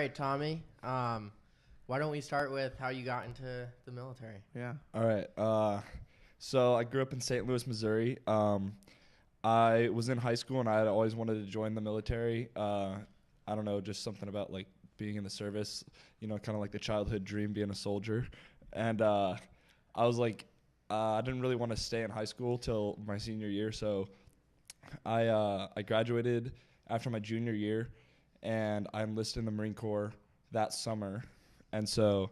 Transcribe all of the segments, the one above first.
right, Tommy. Why don't we start with how you got into the military? Yeah. All right. So I grew up in St. Louis, Missouri. I was in high school and I had always wanted to join the military. I don't know, just something about like being in the service, you know, kind of like the childhood dream, being a soldier. And I was like, I didn't really want to stay in high school till my senior year. So I graduated after my junior year and I enlisted in the Marine Corps that summer. And so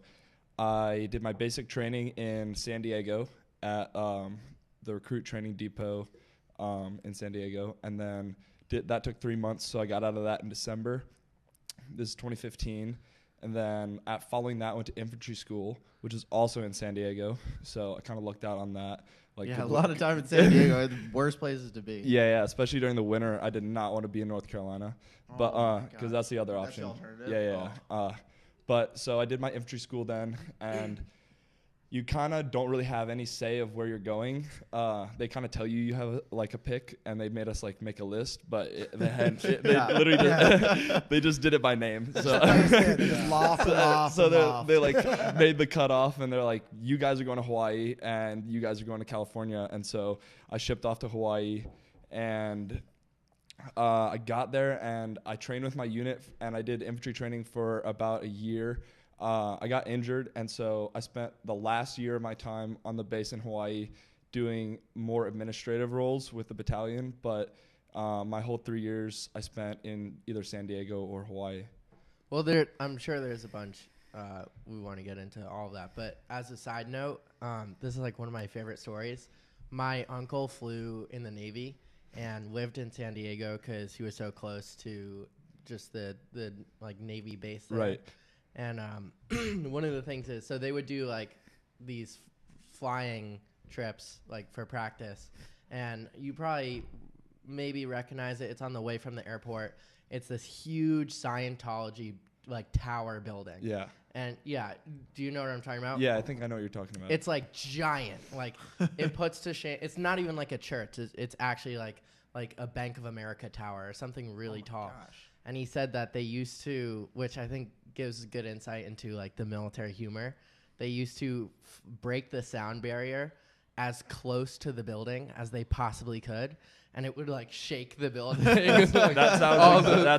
I did my basic training in San Diego at the recruit training depot in San Diego. And then that took 3 months, so I got out of that in December. This is 2015. And then following that, I went to infantry school, which is also in San Diego. So I kind of lucked out on that. Like a lot of time in San Diego are the worst places to be. Yeah, especially during the winter. I did not want to be in North Carolina, because that's the other option. That's the alternative. Yeah. But so I did my infantry school then, and you kind of don't really have any say of where you're going. They kind of tell you have a pick, and they made us like make a list, but literally they just did it by name. So they just laugh. They like made the cutoff, and they're like, you guys are going to Hawaii, and you guys are going to California. And so I shipped off to Hawaii, and I got there, and I trained with my unit, and I did infantry training for about a year. I got injured, and so I spent the last year of my time on the base in Hawaii doing more administrative roles with the battalion, but my whole 3 years I spent in either San Diego or Hawaii. Well, I'm sure there's a bunch we want to get into all of that, but as a side note, this is like one of my favorite stories. My uncle flew in the Navy and lived in San Diego because he was so close to just the like Navy base there. Right. And one of the things is, so they would do like these flying trips like for practice, and you probably maybe recognize it. It's on the way from the airport. It's this huge Scientology like tower building. Yeah. And yeah, do you know what I'm talking about? Yeah, I think I know what you're talking about. It's like giant. Like it puts to shame. It's not even like a church. It's actually like a Bank of America tower or something really tall. Gosh. And he said that they used to, which I think gives good insight into like the military humor. They used to break the sound barrier as close to the building as they possibly could, and it would like shake the building. That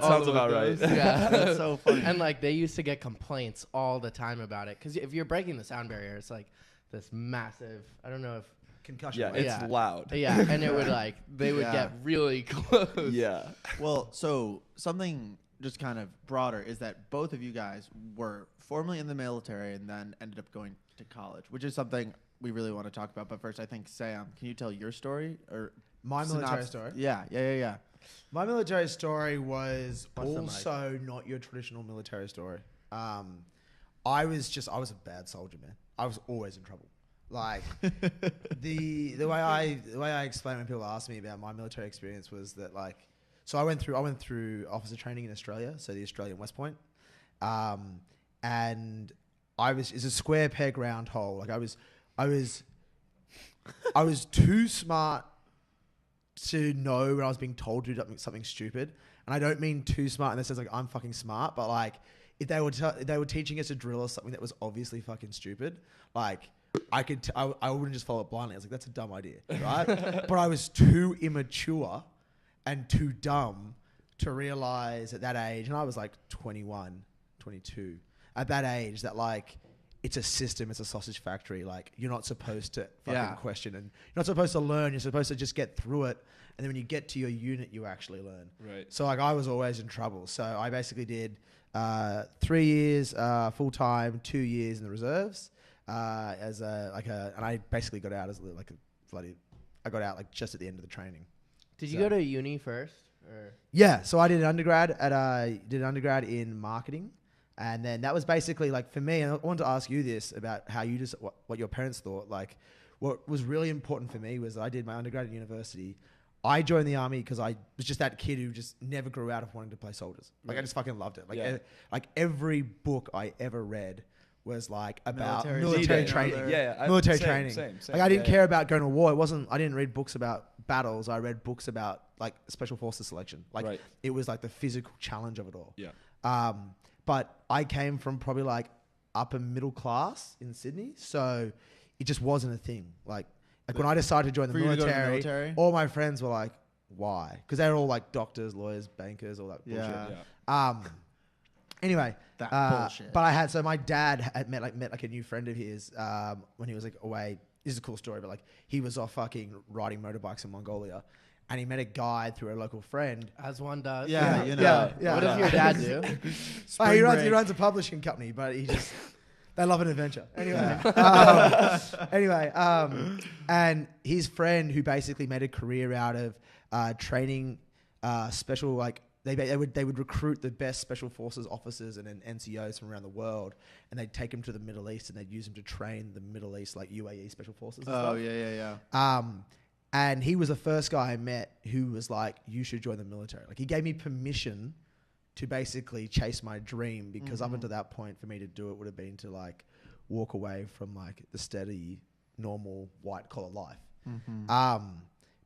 sounds about right. Yeah, That's so funny. And like they used to get complaints all the time about it because if you're breaking the sound barrier, it's like this massive. I don't know if Concussion. Yeah, rate. it's loud. Yeah, and it would like they would get really close. Yeah. Well, so something just kind of broader is that both of you guys were formerly in the military and then ended up going to college, which is something we really want to talk about. But first, I think, Sam, can you tell your story? Or My military story? Yeah. My military story was What's the mic? also not your traditional military story. I was a bad soldier, man. I was always in trouble. Like the way I explain when people ask me about my military experience was that like, so I went through officer training in Australia, so the Australian West Point, and it's a square peg round hole. Like I was too smart to know when I was being told to do something stupid, and I don't mean too smart in the sense like I'm fucking smart, but like if they were teaching us a drill or something that was obviously fucking stupid, like I wouldn't just follow it blindly. I was like, that's a dumb idea, right? But I was too immature and too dumb to realize at that age, and I was like 21, 22, at that age that like it's a system, it's a sausage factory. Like you're not supposed to fucking question, and you're not supposed to learn. You're supposed to just get through it, and then when you get to your unit, you actually learn. Right. So like I was always in trouble. So I basically did 3 years full time, 2 years in the reserves. And I basically got out I got out like just at the end of the training. Did you go to uni first? Or? Yeah, so I did an undergrad in marketing, and then that was basically like for me. And I wanted to ask you this about how you just what your parents thought. Like, what was really important for me was that I did my undergrad at university. I joined the army because I was just that kid who just never grew out of wanting to play soldiers. Like I just fucking loved it. Like like every book I ever read was like about military training. Military training. Same. Like I didn't care about going to war. I didn't read books about battles. I read books about like special forces selection. Like it was like the physical challenge of it all. Yeah. but I came from probably like upper middle class in Sydney, so it just wasn't a thing. Like when I decided to join the For you to go to the military, military? all my friends were like, "Why?" Because they were all like doctors, lawyers, bankers, all that Yeah. bullshit. Anyway, That bullshit. but I had my dad had met like a new friend of his when he was like away. This is a cool story, but like he was off fucking riding motorbikes in Mongolia, and he met a guide through a local friend. As one does. Yeah, you know. Yeah. What does your dad do? Oh, he break. runs a publishing company, but he just they love an adventure. Anyway, and his friend who basically made a career out of training special like. They would recruit the best special forces officers and NCOs from around the world, and they'd take them to the Middle East and they'd use them to train the Middle East like UAE special forces. And stuff. Yeah. And he was the first guy I met who was like, "You should join the military." Like he gave me permission to basically chase my dream because up until that point, for me to do it would have been to like walk away from like the steady, normal white collar life.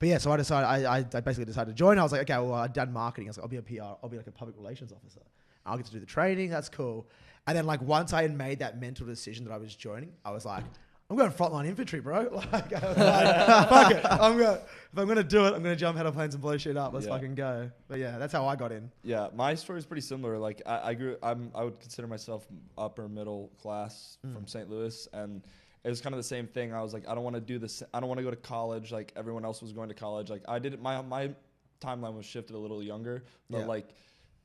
But yeah, so I decided, I basically decided to join. I was like, okay, well, I'd done marketing. I was like, I'll be a PR, I'll be like a public relations officer. I'll get to do the training. That's cool. And then like once I had made that mental decision that I was joining, I was like, I'm going frontline infantry, bro. Like, I was like, fuck it. If I'm gonna do it, I'm gonna jump out of planes and blow shit up. Let's fucking go. But yeah, that's how I got in. Yeah, my story is pretty similar. Like I would consider myself upper middle class from St. Louis, and it was kind of the same thing. I was like, I don't want to do this. I don't want to go to college like everyone else was going to college. Like I did it. My timeline was shifted a little younger, but like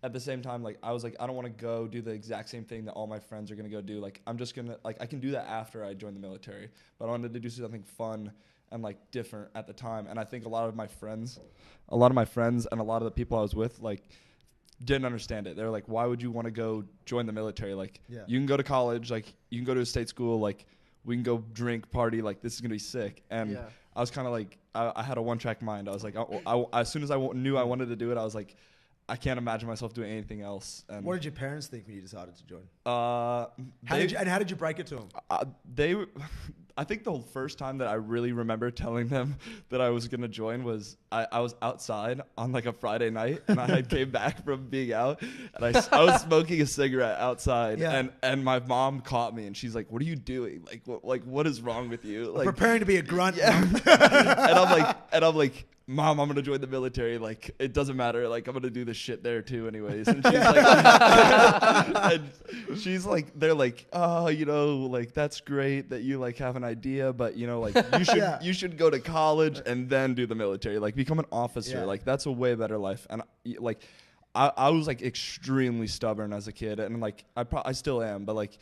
at the same time, like I was like, I don't want to go do the exact same thing that all my friends are gonna go do. Like I'm just gonna like I can do that after I join the military, but I wanted to do something fun and like different at the time. And I think a lot of my friends and a lot of the people I was with like didn't understand it. They're like, why would you want to go join the military? Like you can go to college, like you can go to a state school, like we can go drink, party, like this is gonna be sick. And I was kind of like, I had a one-track mind. I was like, as soon as I knew I wanted to do it, I was like, I can't imagine myself doing anything else. And What did your parents think when you decided to join? how How did you break it to them? I think the first time that I really remember telling them that I was gonna join was I was outside on like a Friday night, and I had came back from being out, and I was smoking a cigarette outside, and my mom caught me, and she's like, "What are you doing? Like what is wrong with you?" Like preparing to be a grunt. and I'm like, Mom, I'm gonna join the military. Like, it doesn't matter. Like, I'm gonna do this shit there too, anyways. And she's like, they're like, oh, you know, like that's great that you like have an idea, but you know, like you should go to college and then do the military. Like, become an officer. Yeah. Like, that's a way better life. And like, I was like extremely stubborn as a kid, and like I still am, but like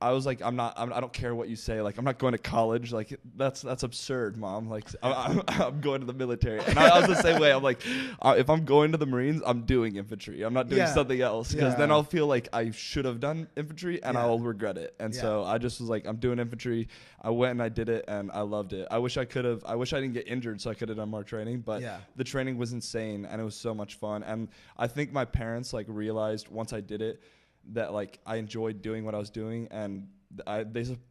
I was like, I don't care what you say. Like, I'm not going to college. Like, that's absurd, Mom. Like, I'm going to the military. And I was the same way. I'm like, if I'm going to the Marines, I'm doing infantry. I'm not doing something else, because then I'll feel like I should have done infantry and I'll regret it. And so I just was like, I'm doing infantry. I went and I did it, and I loved it. I wish I didn't get injured so I could have done more training, but the training was insane and it was so much fun. And I think my parents like realized once I did it that like I enjoyed doing what I was doing, and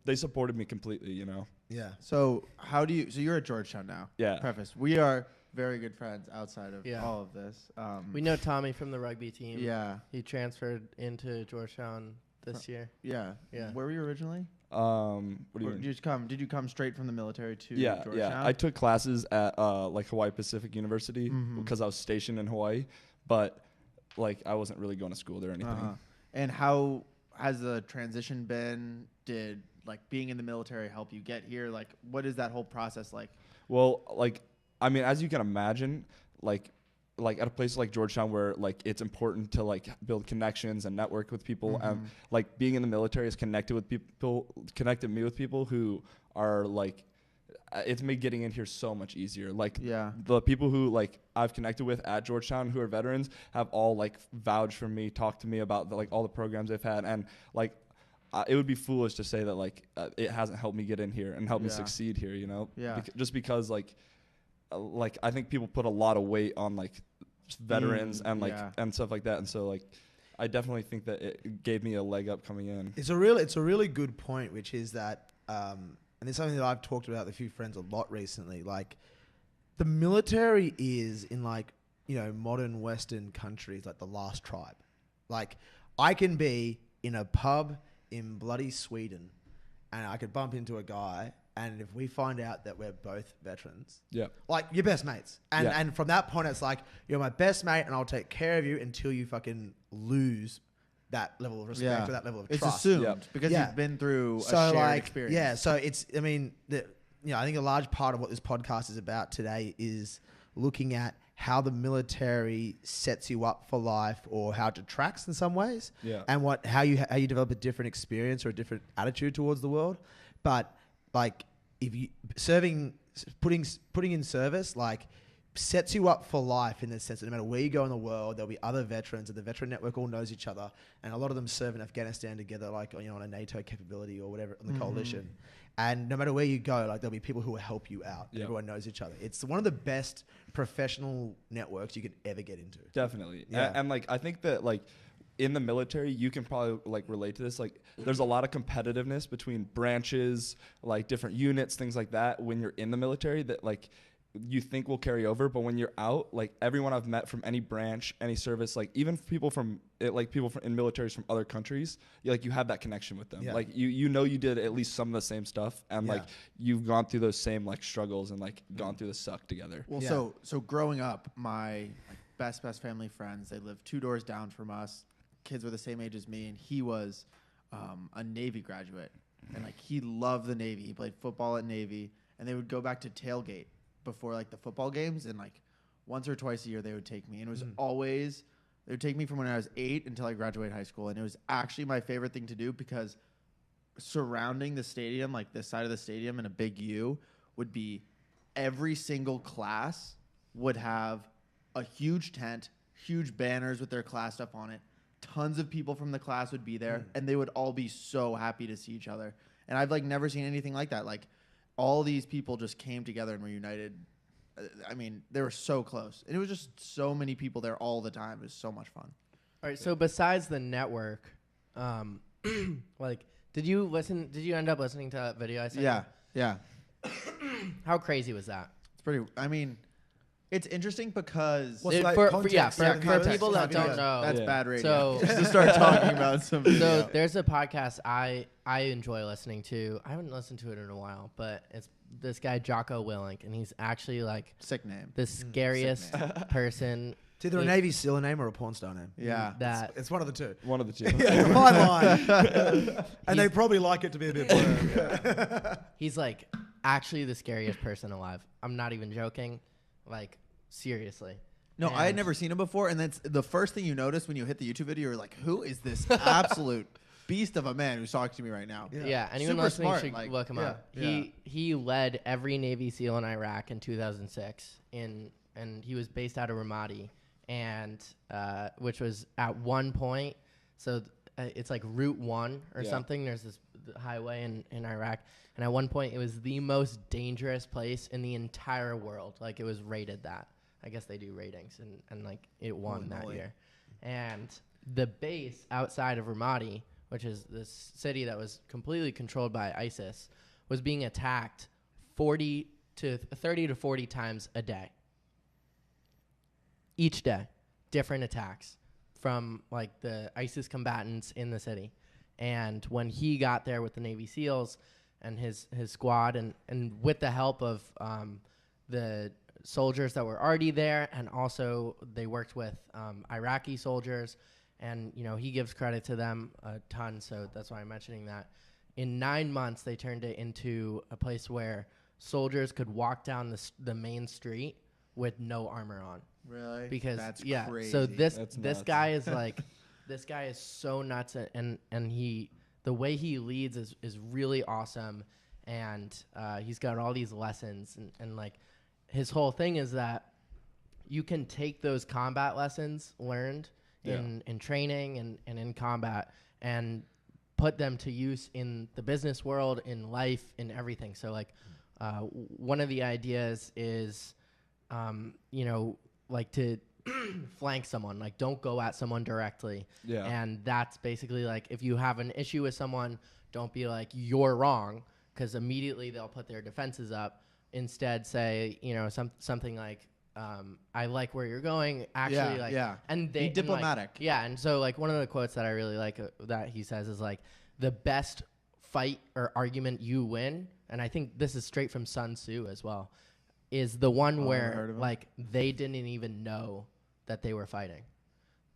they supported me completely, you know. Yeah. So so you're at Georgetown now. Yeah. Preface. We are very good friends outside of all of this. We know Tommy from the rugby team. Yeah. He transferred into Georgetown this year. Yeah. Yeah. Where were you originally? What do you mean? Did you come straight from the military to Georgetown? Yeah. I took classes at like Hawaii Pacific University because I was stationed in Hawaii, but like I wasn't really going to school there or anything. And how has the transition been? Did like being in the military help you get here? Like, what is that whole process like? Well, like, I mean, as you can imagine, like at a place like Georgetown where like it's important to like build connections and network with people, and like being in the military has connected me with people who are like, it's made getting in here so much easier. Like the people who like I've connected with at Georgetown who are veterans have all like vouched for me, talked to me about like all the programs they've had, and like it would be foolish to say that like it hasn't helped me get in here and helped me succeed here, you know. Just because like I think people put a lot of weight on like veterans and like and stuff like that, and so like I definitely think that it gave me a leg up coming in. It's a really good point, which is that and it's something that I've talked about with a few friends a lot recently. Like, the military is in like, you know, modern Western countries like the last tribe. Like, I can be in a pub in bloody Sweden, and I could bump into a guy, and if we find out that we're both veterans, Yeah. like you're best mates, and Yeah. and from that point, it's like you're my best mate, and I'll take care of you until you fucking lose that level of respect or that level of it's trust. assumed Yeah. because Yeah. you've been through a So shared experience. yeah, so it's, I mean, I think a large part of what this podcast is about today is looking at how the military sets you up for life, or how it detracts in some ways, Yeah. and how you develop a different experience or a different attitude towards the world. But like, if you putting in service, like, sets you up for life in the sense that no matter where you go in the world, there'll be other veterans, and the veteran network all knows each other, and a lot of them serve in Afghanistan together, like, on a NATO capability or whatever, on the coalition. And no matter where you go, like, there'll be people who will help you out. Yeah. Everyone knows each other. It's one of the best professional networks you could ever get into. Definitely. Yeah. And like, I think that like in the military, you can probably like relate to this. Like, there's a lot of competitiveness between branches, like different units, things like that. When you're in the military, that like you think will carry over, but when you're out, like everyone I've met from any branch, any service, like even people from in militaries from other countries, you have that connection with them. Yeah. Like you did at least some of the same stuff, and Yeah. like you've gone through those same like struggles and like gone through the suck together. Well, Yeah. so growing up, my best family friends, they lived 2 doors down from us. Kids were the same age as me, and he was a Navy graduate, and like he loved the Navy. He played football at Navy, and they would go back to tailgate before like the football games, and like once or twice a year they would take me, and it was always, they would take me from when I was 8 until I graduated high school, and it was actually my favorite thing to do because surrounding the stadium, like this side of the stadium in a big U, would be every single class would have a huge tent, huge banners with their class stuff on it. Tons of people from the class would be there, and they would all be so happy to see each other. And I've like never seen anything like that. Like all these people just came together and were united. I mean, they were so close, and it was just so many people there all the time. It was so much fun. All right. So besides the network, like, did you end up listening to that video I sent you? Yeah. How crazy was that? It's pretty. I mean, it's interesting because What's It- like for context? for context, people that context. don't know, That's Yeah. bad radio. So- Just to start talking about some. so video. there's a podcast I enjoy listening to. I haven't listened to it in a while, but it's this guy Jocko Willink, and he's actually like Sick name. the scariest person. It's either a It- Navy SEAL name or a porn star name. Yeah. That It's one of the two. One of the two. Fine line. And they probably like it to be a bit blurred. he's like actually the scariest person alive. I'm not even joking. Like, seriously. No, I had And- never seen him before, and that's the first thing you notice when you hit the YouTube video. You're like, "Who is this absolute beast of a man who's talking to me right now?" Yeah, anyone Super listening smart, should like, look him yeah, up. He led every Navy SEAL in Iraq in 2006, and he was based out of Ramadi, and which was at one point. So it's like Route 1 or Yeah. something. There's this highway in Iraq, and at one point it was the most dangerous place in the entire world. Like, it was rated that. I guess they do ratings, and like it won Holy that moly. year. And the base outside of Ramadi, which is this city that was completely controlled by ISIS, was being attacked 30 to 40 times a day. Each day, different attacks from like the ISIS combatants in the city. And when he got there with the Navy SEALs and his squad, and with the help of the soldiers that were already there, and also they worked with Iraqi soldiers, and he gives credit to them a ton, so that's why I'm mentioning that. In 9 months, they turned it into a place where soldiers could walk down the main street with no armor on. Really? Because that's crazy. So crazy. this That's this nuts. guy is like, this guy is so nuts, and the way he leads is really awesome, and he's got all these lessons, and like his whole thing is that you can take those combat lessons learned in training and in combat and put them to use in the business world, in life, in everything. So like one of the ideas is like to flank someone, like don't go at someone directly. Yeah. And that's basically like, if you have an issue with someone, don't be like, you're wrong, because immediately they'll put their defenses up. Instead, say, something like, I like where you're going. Actually, and Be diplomatic. And so like one of the quotes that I really like that he says is like, the best fight or argument you win, and I think this is straight from Sun Tzu as well, is the one where like they didn't even know that they were fighting.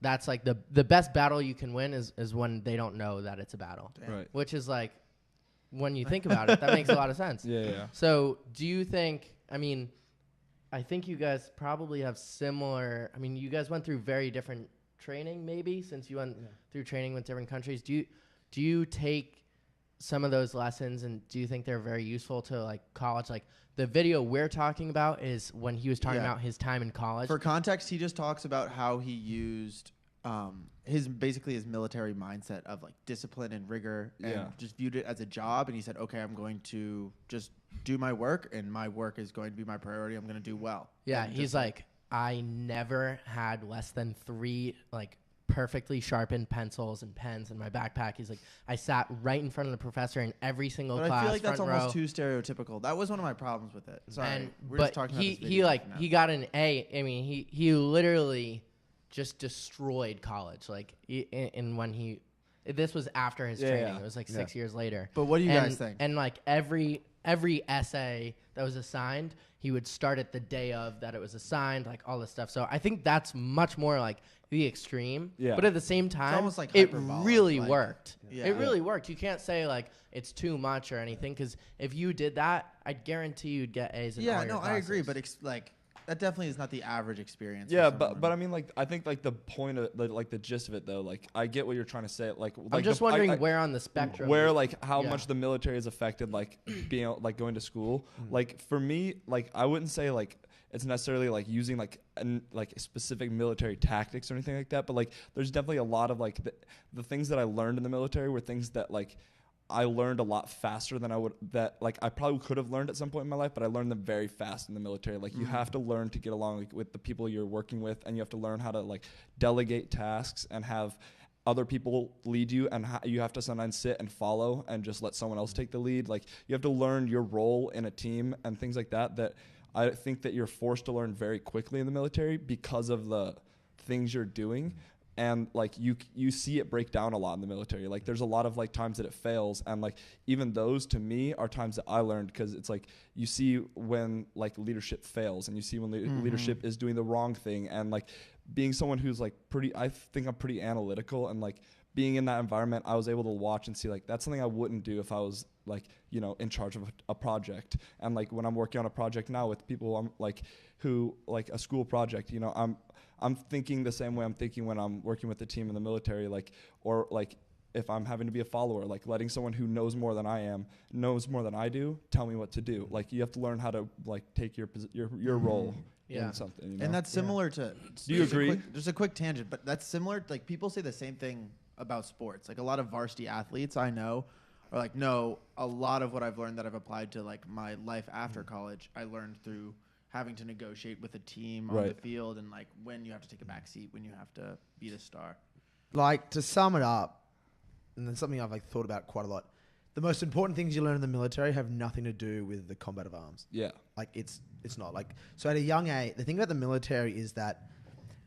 That's like the best battle you can win is when they don't know that it's a battle. Right. Which is like, when you think about it, that makes a lot of sense. Yeah. So do you think, I mean, I think you guys probably have similar, I mean, you guys went through very different training maybe, since you went through training with different countries. Do you take some of those lessons, and do you think they're very useful to like college? Like the video we're talking about is when he was talking about his time in college. For context, he just talks about how he used his military mindset of like discipline and rigor, and just viewed it as a job. And he said, okay, I'm going to just do my work, and my work is going to be my priority. I'm going to do well. Yeah. And He's like, I never had less than 3 like perfectly sharpened pencils and pens in my backpack. He's like, I sat right in front of the professor in every single class. I feel like that's front almost row. too stereotypical. That was one of my problems with it. Sorry, we're But just talking about this he video like now. he got an A. I mean, he literally just destroyed college. Like in when this was after his training. It was like 6 years later. But what do you guys think? And like every essay that was assigned, he would start at the day of that it was assigned, like all this stuff. So I think that's much more like the extreme. Yeah. But at the same time, almost like it hyperbolic, really like- worked. Yeah. It really worked. You can't say like it's too much or anything, because if you did that, I guarantee you'd get A's in all your I agree, classes. but like that definitely is not the average experience. Yeah, for but someone. I mean, like, I think like the point of like the gist of it though, like I get what you're trying to say. Like I'm just wondering where on the spectrum. where like how Yeah. much the military has affected like being like going to school. Like for me, like I wouldn't say like it's necessarily like using like specific military tactics or anything like that, but like there's definitely a lot of like the things that I learned in the military were things that like I learned a lot faster than I probably could have learned at some point in my life, but I learned them very fast in the military. Like you have to learn to get along like, with the people you're working with, and you have to learn how to like delegate tasks and have other people lead you, and you have to sometimes sit and follow and just let someone else take the lead. Like you have to learn your role in a team and things like that I think that you're forced to learn very quickly in the military because of the things you're doing. And like you see it break down a lot in the military. Like there's a lot of like times that it fails, and like even those to me are times that I learned, because it's like you see when like leadership fails, and you see when leadership is doing the wrong thing, and like being someone who's like I think I'm pretty analytical, and like being in that environment, I was able to watch and see like that's something I wouldn't do if I was like in charge of a project. And like when I'm working on a project now with people who a school project, I'm thinking the same way I'm thinking when I'm working with the team in the military, or if I'm having to be a follower, like letting someone who knows more than I do, tell me what to do. Like you have to learn how to like take your role in something. And that's similar to. Do you agree? Just a quick tangent, but that's similar. Like people say the same thing about sports. Like a lot of varsity athletes I know are like, no, a lot of what I've learned that I've applied to like my life after college, I learned through having to negotiate with a team on the field, and like when you have to take a back seat, when you have to be the star. Like To sum it up, and then something I've like thought about quite a lot, the most important things you learn in the military have nothing to do with the combat of arms. Yeah. Like it's not like, so at a young age, the thing about the military is that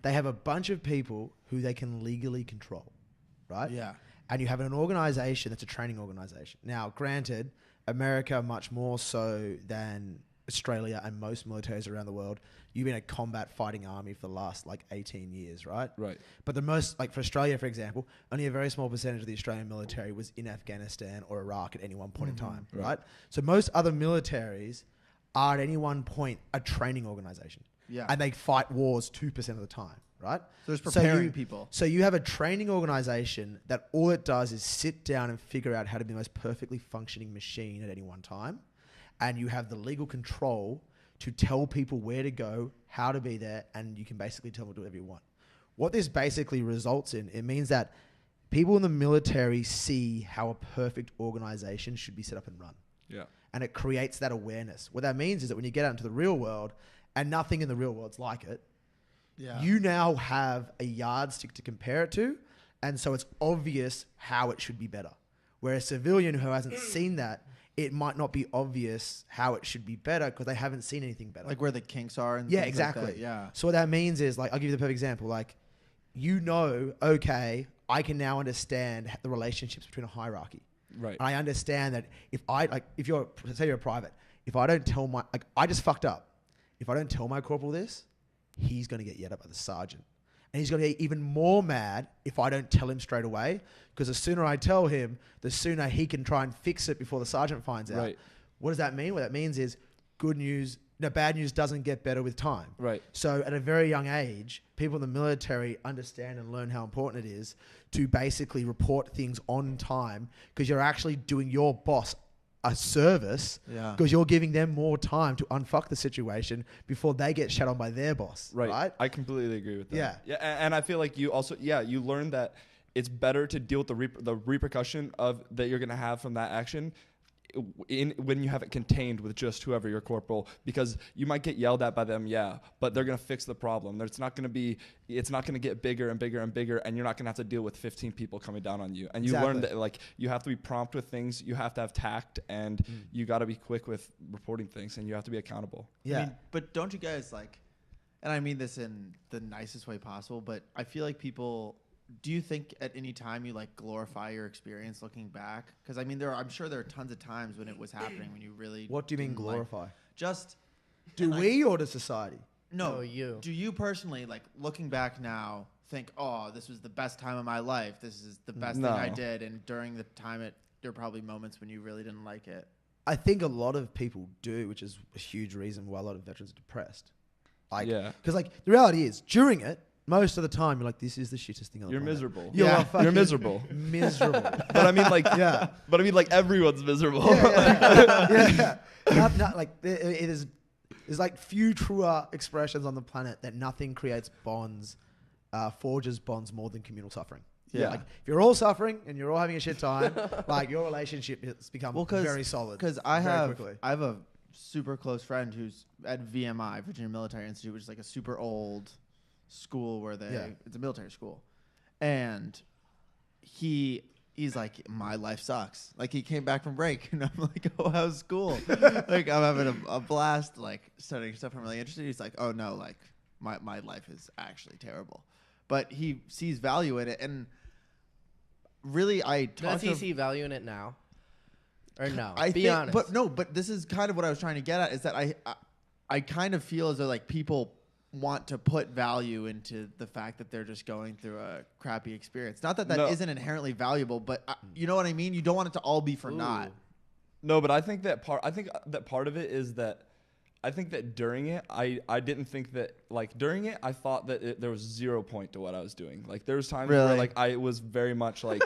they have a bunch of people who they can legally control, right? Yeah. And you have an organization that's a training organization. Now, granted, America much more so than Australia and most militaries around the world, you've been a combat fighting army for the last like 18 years, right? Right. But the most, like for Australia, for example, only a very small percentage of the Australian military was in Afghanistan or Iraq at any one point in time, right? So most other militaries are at any one point a training organization. Yeah. And they fight wars 2% of the time, right? So it's preparing people. So you have a training organization that all it does is sit down and figure out how to be the most perfectly functioning machine at any one time. And you have the legal control to tell people where to go, how to be there, and you can basically tell them to do whatever you want. What this basically results in, it means that people in the military see how a perfect organization should be set up and run. Yeah. And it creates that awareness. What that means is that when you get out into the real world, and nothing in the real world's like it, you now have a yardstick to compare it to, and so it's obvious how it should be better. Where a civilian who hasn't seen that, it might not be obvious how it should be better because they haven't seen anything better. Like where the kinks are and Yeah, things exactly. Like that. Yeah. So what that means is, like, I'll give you the perfect example. Like, okay, I can now understand the relationships between a hierarchy. Right. And I understand that if you're, say you're a private, if I don't tell I just fucked up. If I don't tell my corporal this, he's going to get yelled at by the sergeant. And he's going to get even more mad if I don't tell him straight away. Because the sooner I tell him, the sooner he can try and fix it before the sergeant finds out. Right. What does that mean? What that means is bad news doesn't get better with time. Right. So at a very young age, people in the military understand and learn how important it is to basically report things on time because you're actually doing your boss a service because you're giving them more time to unfuck the situation before they get shut on by their boss. Right. I completely agree with that. Yeah. Yeah. And I feel like you also, you learn that it's better to deal with the repercussion of that you're going to have from that action when you have it contained with just whoever your corporal, because you might get yelled at by them, but they're going to fix the problem. It's not going to get bigger and bigger and bigger, and you're not going to have to deal with 15 people coming down on you. And you learn that, like, you have to be prompt with things, you have to have tact, and you got to be quick with reporting things, and you have to be accountable. Yeah. I mean, but don't you guys, like, and I mean this in the nicest way possible, but I feel like do you think at any time you like glorify your experience looking back? Because I mean, I'm sure there are tons of times when it was happening when you really. What do you mean glorify? Do we or does society? No, you. Do you personally, like, looking back now, think, oh, this was the best time of my life. This is the best thing I did. And during the time, there are probably moments when you really didn't like it. I think a lot of people do, which is a huge reason why a lot of veterans are depressed. Because the reality is, during it, most of the time, you're like, this is the shittest thing on the planet. Miserable. You're miserable. Miserable. But I mean, like, like everyone's miserable. There's like few truer expressions on the planet that nothing creates bonds, forges bonds more than communal suffering. Yeah. Like, if you're all suffering and you're all having a shit time, like, your relationship has become very solid. Because I have a super close friend who's at VMI, Virginia Military Institute, which is like a super old school where it's a military school, and he's like, my life sucks. Like, he came back from break and I'm like, oh, how's school? Like, I'm having a blast, like, studying stuff I'm really interested in. He's like, oh no, like, my life is actually terrible, but he sees value in it. And really, does he see value in it now, or no? Be honest. But this is kind of what I was trying to get at, is that I kind of feel as though, like, people want to put value into the fact that they're just going through a crappy experience. Not that isn't inherently valuable, but you know what I mean? You don't want it to all be for naught. No, but I think that part of it is that I think that during it, I didn't think that, like, during it, I thought that there was 0 point to what I was doing. Like, there was times where, like, I was very much like,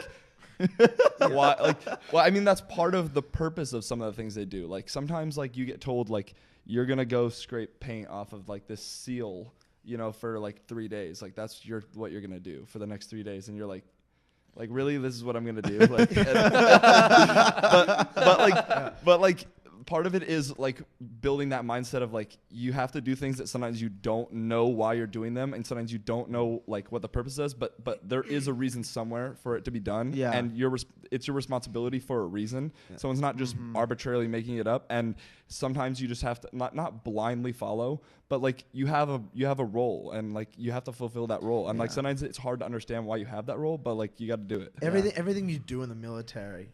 why? Like, well, I mean, that's part of the purpose of some of the things they do. Like, sometimes, like, you get told, like, you're going to go scrape paint off of, like, this seal, for, like, 3 days. Like, that's what you're going to do for the next 3 days. And you're like, really, this is what I'm going to do? Like, but part of it is, like, building that mindset of, like, you have to do things that sometimes you don't know why you're doing them, and sometimes you don't know, like, what the purpose is, but there is a reason somewhere for it to be done, and it's your responsibility for a reason. Someone's not just arbitrarily making it up, and sometimes you just have to not blindly follow, but, like, you have a role, and, like, you have to fulfill that role, and like, sometimes it's hard to understand why you have that role, but, like, you got to do it. Everything you do in the military,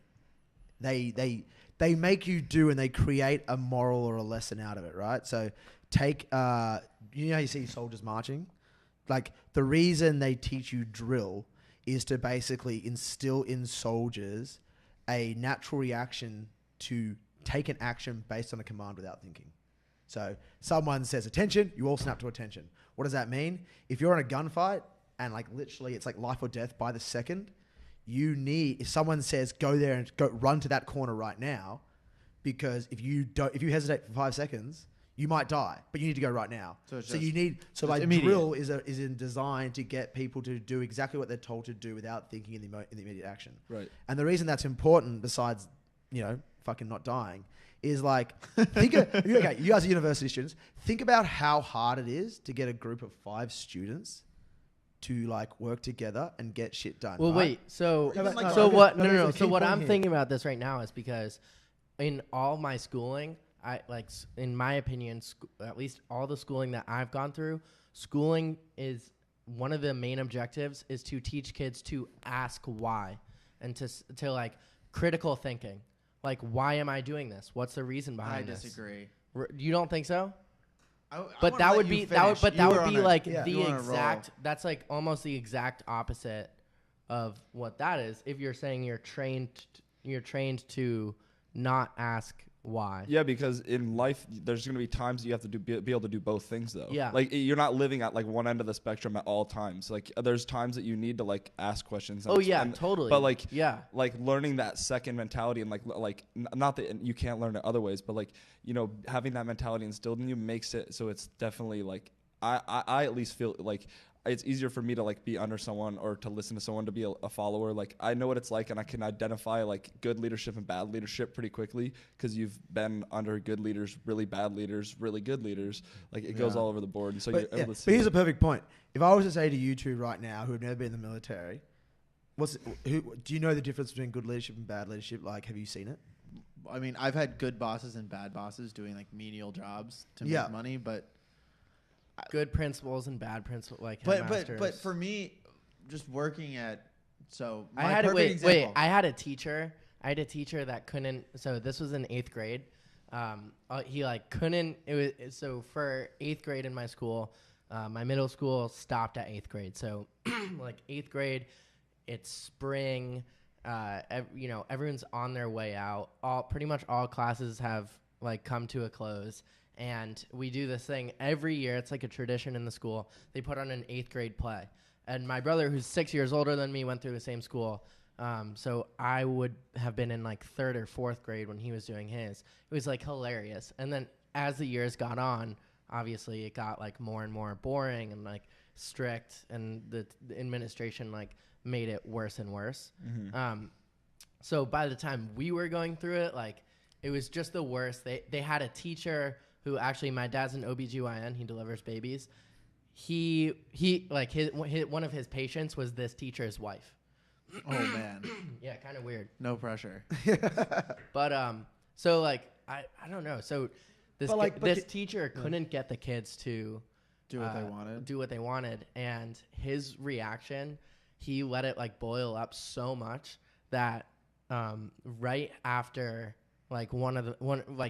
they make you do, and they create a moral or a lesson out of it, right? So take, how you see soldiers marching? Like, the reason they teach you drill is to basically instill in soldiers a natural reaction to take an action based on a command without thinking. So someone says attention, you all snap to attention. What does that mean? If you're in a gunfight and, like, literally it's like life or death by the second, if someone says go there and go run to that corner right now, because if you hesitate for 5 seconds, you might die, but you need to go right now. So drill is designed to get people to do exactly what they're told to do without thinking in the immediate action. Right. And the reason that's important, besides fucking not dying, is, like, you guys are university students. Think about how hard it is to get a group of 5 students to, like, work together and get shit done. Well, right? wait. So No, what? no, No. there's a So key what point I'm here. thinking about this right now is because in all my schooling, in my opinion, at least all the schooling that I've gone through, schooling is one of the main objectives is to teach kids to ask why, and to like critical thinking. Like, why am I doing this? What's the reason behind this? I disagree. You don't think so? But that would be the exact. That's like almost the exact opposite of what that is. If you're saying you're trained to not ask why. Yeah, because in life, there's going to be times you have to be able to do both things, though. Yeah. Like, you're not living at, like, one end of the spectrum at all times. Like, there's times that you need to, like, ask questions. Totally. But, like, yeah, like, learning that second mentality and, not that you can't learn it other ways, but, like, you know, having that mentality instilled in you makes it so it's definitely, like, I at least feel like it's easier for me to like be under someone or to listen to someone to be a follower. Like, I know what it's like, and I can identify like good leadership and bad leadership pretty quickly because you've been under good leaders, really bad leaders, really good leaders. Like, it goes all over the board. And so you're able to see. But here's a perfect point. If I was to say to you two right now who have never been in the military, do you know the difference between good leadership and bad leadership? Like, have you seen it? I mean, I've had good bosses and bad bosses doing like menial jobs to make money, but good principals and bad principals, like but for me, just working at I had a teacher that couldn't. So this was in 8th grade. He like couldn't. It was so for 8th grade in my school. My middle school stopped at 8th grade. So like 8th grade, it's spring. Everyone's on their way out. Pretty much all classes have like come to a close. And we do this thing every year. It's like a tradition in the school. They put on an 8th grade play. And my brother, who's 6 years older than me, went through the same school. So I would have been in like 3rd or 4th grade when he was doing his. It was like hilarious. And then as the years got on, obviously it got like more and more boring and like strict. And the administration like made it worse and worse. Mm-hmm. So by the time we were going through it, like it was just the worst. They had a teacher who actually, my dad's an OBGYN. He delivers babies. He like one of his patients was this teacher's wife. Oh man. Yeah, kind of weird. No pressure. But so like I don't know. So this teacher couldn't get the kids to do what they wanted. And his reaction, he let it like boil up so much that right after like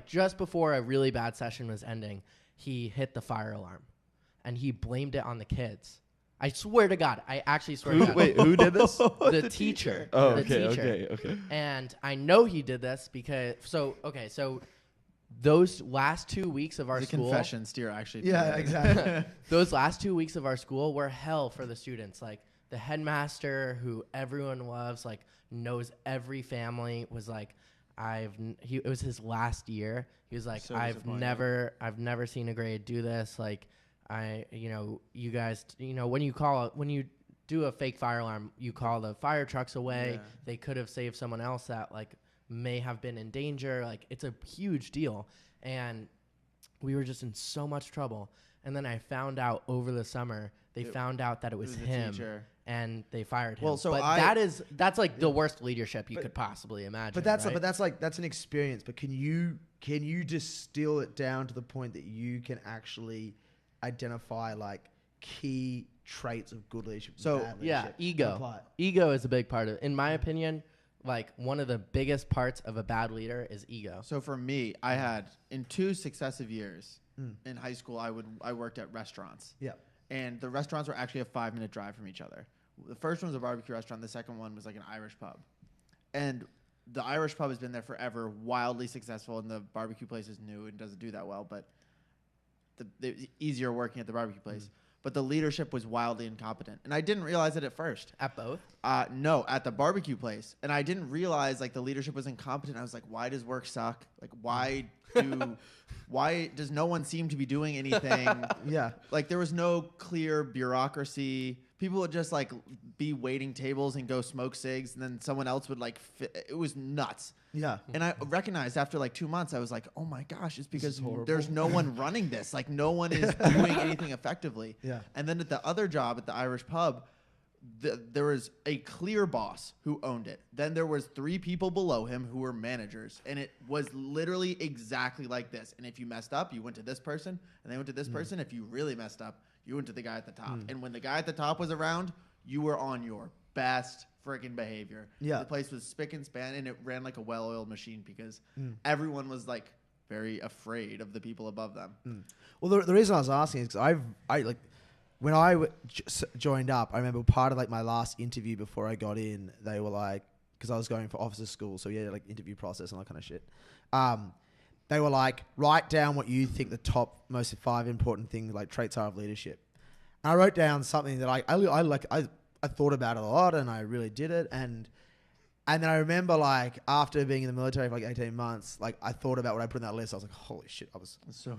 just before a really bad session was ending, he hit the fire alarm, and he blamed it on the kids. I swear to God, I actually swear to God. Wait, who did this? The teacher. Oh, okay. And I know he did this because so those last 2 weeks of our school. Confession, Steer actually. Yeah, exactly. Those last 2 weeks of our school were hell for the students. Like the headmaster, who everyone loves, like knows every family, was like, it was his last year. He was like, I've never seen a grade do this. Like, you guys, when you do a fake fire alarm, you call the fire trucks away. Yeah. They could have saved someone else that like may have been in danger. Like, it's a huge deal. And we were just in so much trouble. And then I found out over the summer, they found out that it was him. And they fired him. Well, so that's like the worst leadership you could possibly imagine. But that's an experience. But can you distill it down to the point that you can actually identify like key traits of good leadership? So bad leadership ego is a big part of it. In my opinion, like one of the biggest parts of a bad leader is ego. So for me, I had in 2 successive years in high school, I worked at restaurants. Yeah. And the restaurants were actually a 5-minute drive from each other. The first one was a barbecue restaurant. The second one was like an Irish pub. And the Irish pub has been there forever, wildly successful, and the barbecue place is new and doesn't do that well, but the easier working at the barbecue place. But the leadership was wildly incompetent. And I didn't realize it at first. At both? No, at the barbecue place. And I didn't realize like the leadership was incompetent. I was like, why does work suck? Like, why does no one seem to be doing anything? Yeah. Like, there was no clear bureaucracy. People would just like be waiting tables and go smoke cigs, and then someone else would like it was nuts. Yeah. And I recognized after like 2 months, I was like, oh my gosh, it's because there's no one running this. Like, no one is doing anything effectively. Yeah. And then at the other job at the Irish pub, there was a clear boss who owned it. Then there was 3 people below him who were managers, and it was literally exactly like this. And if you messed up, you went to this person, and they went to this person. If you really messed up, you went to the guy at the top. And when the guy at the top was around, you were on your best freaking behavior. Yeah. The place was spick and span, and it ran like a well-oiled machine because everyone was like very afraid of the people above them. Well, the reason I was asking is because I like when I joined up, I remember part of like my last interview before I got in, they were like, because I was going for officer school, so yeah, like interview process and all that kind of shit. They were like, write down what you think the top most 5 important things, like traits are of leadership. And I wrote down something that I thought about it a lot, and I really did it. And then I remember, like, after being in the military for like 18 months, like I thought about what I put in that list. I was like, holy shit,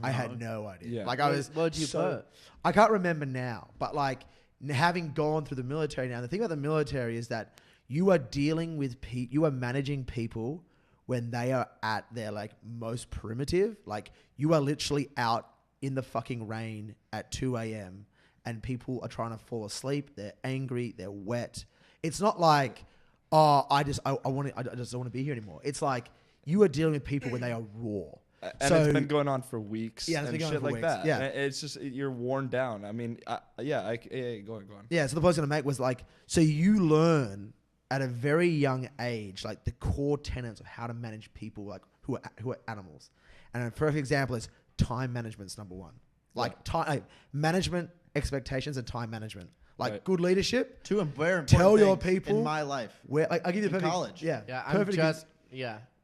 I had no idea. Yeah. Like I was. What'd you put? I can't remember now, but like having gone through the military now, the thing about the military is that you are dealing with you are managing people when they are at their like most primitive. Like you are literally out in the fucking rain at 2 a.m. and people are trying to fall asleep. They're angry. They're wet. It's not like, oh, I just don't want to be here anymore. It's like you are dealing with people when they are raw. And so, it's been going on for weeks Yeah, and shit like that. Yeah. And it's just, you're worn down. I mean, go on. Yeah, so the point I was going to make was like, so you learn at a very young age, like the core tenets of how to manage people like who are animals. And a perfect example is time management's number 1. Like time management, expectations, and time management. Like good leadership. 2 very important Tell your things people in my life. Where like, I give you the In perfect college. Yeah, Yeah, perfect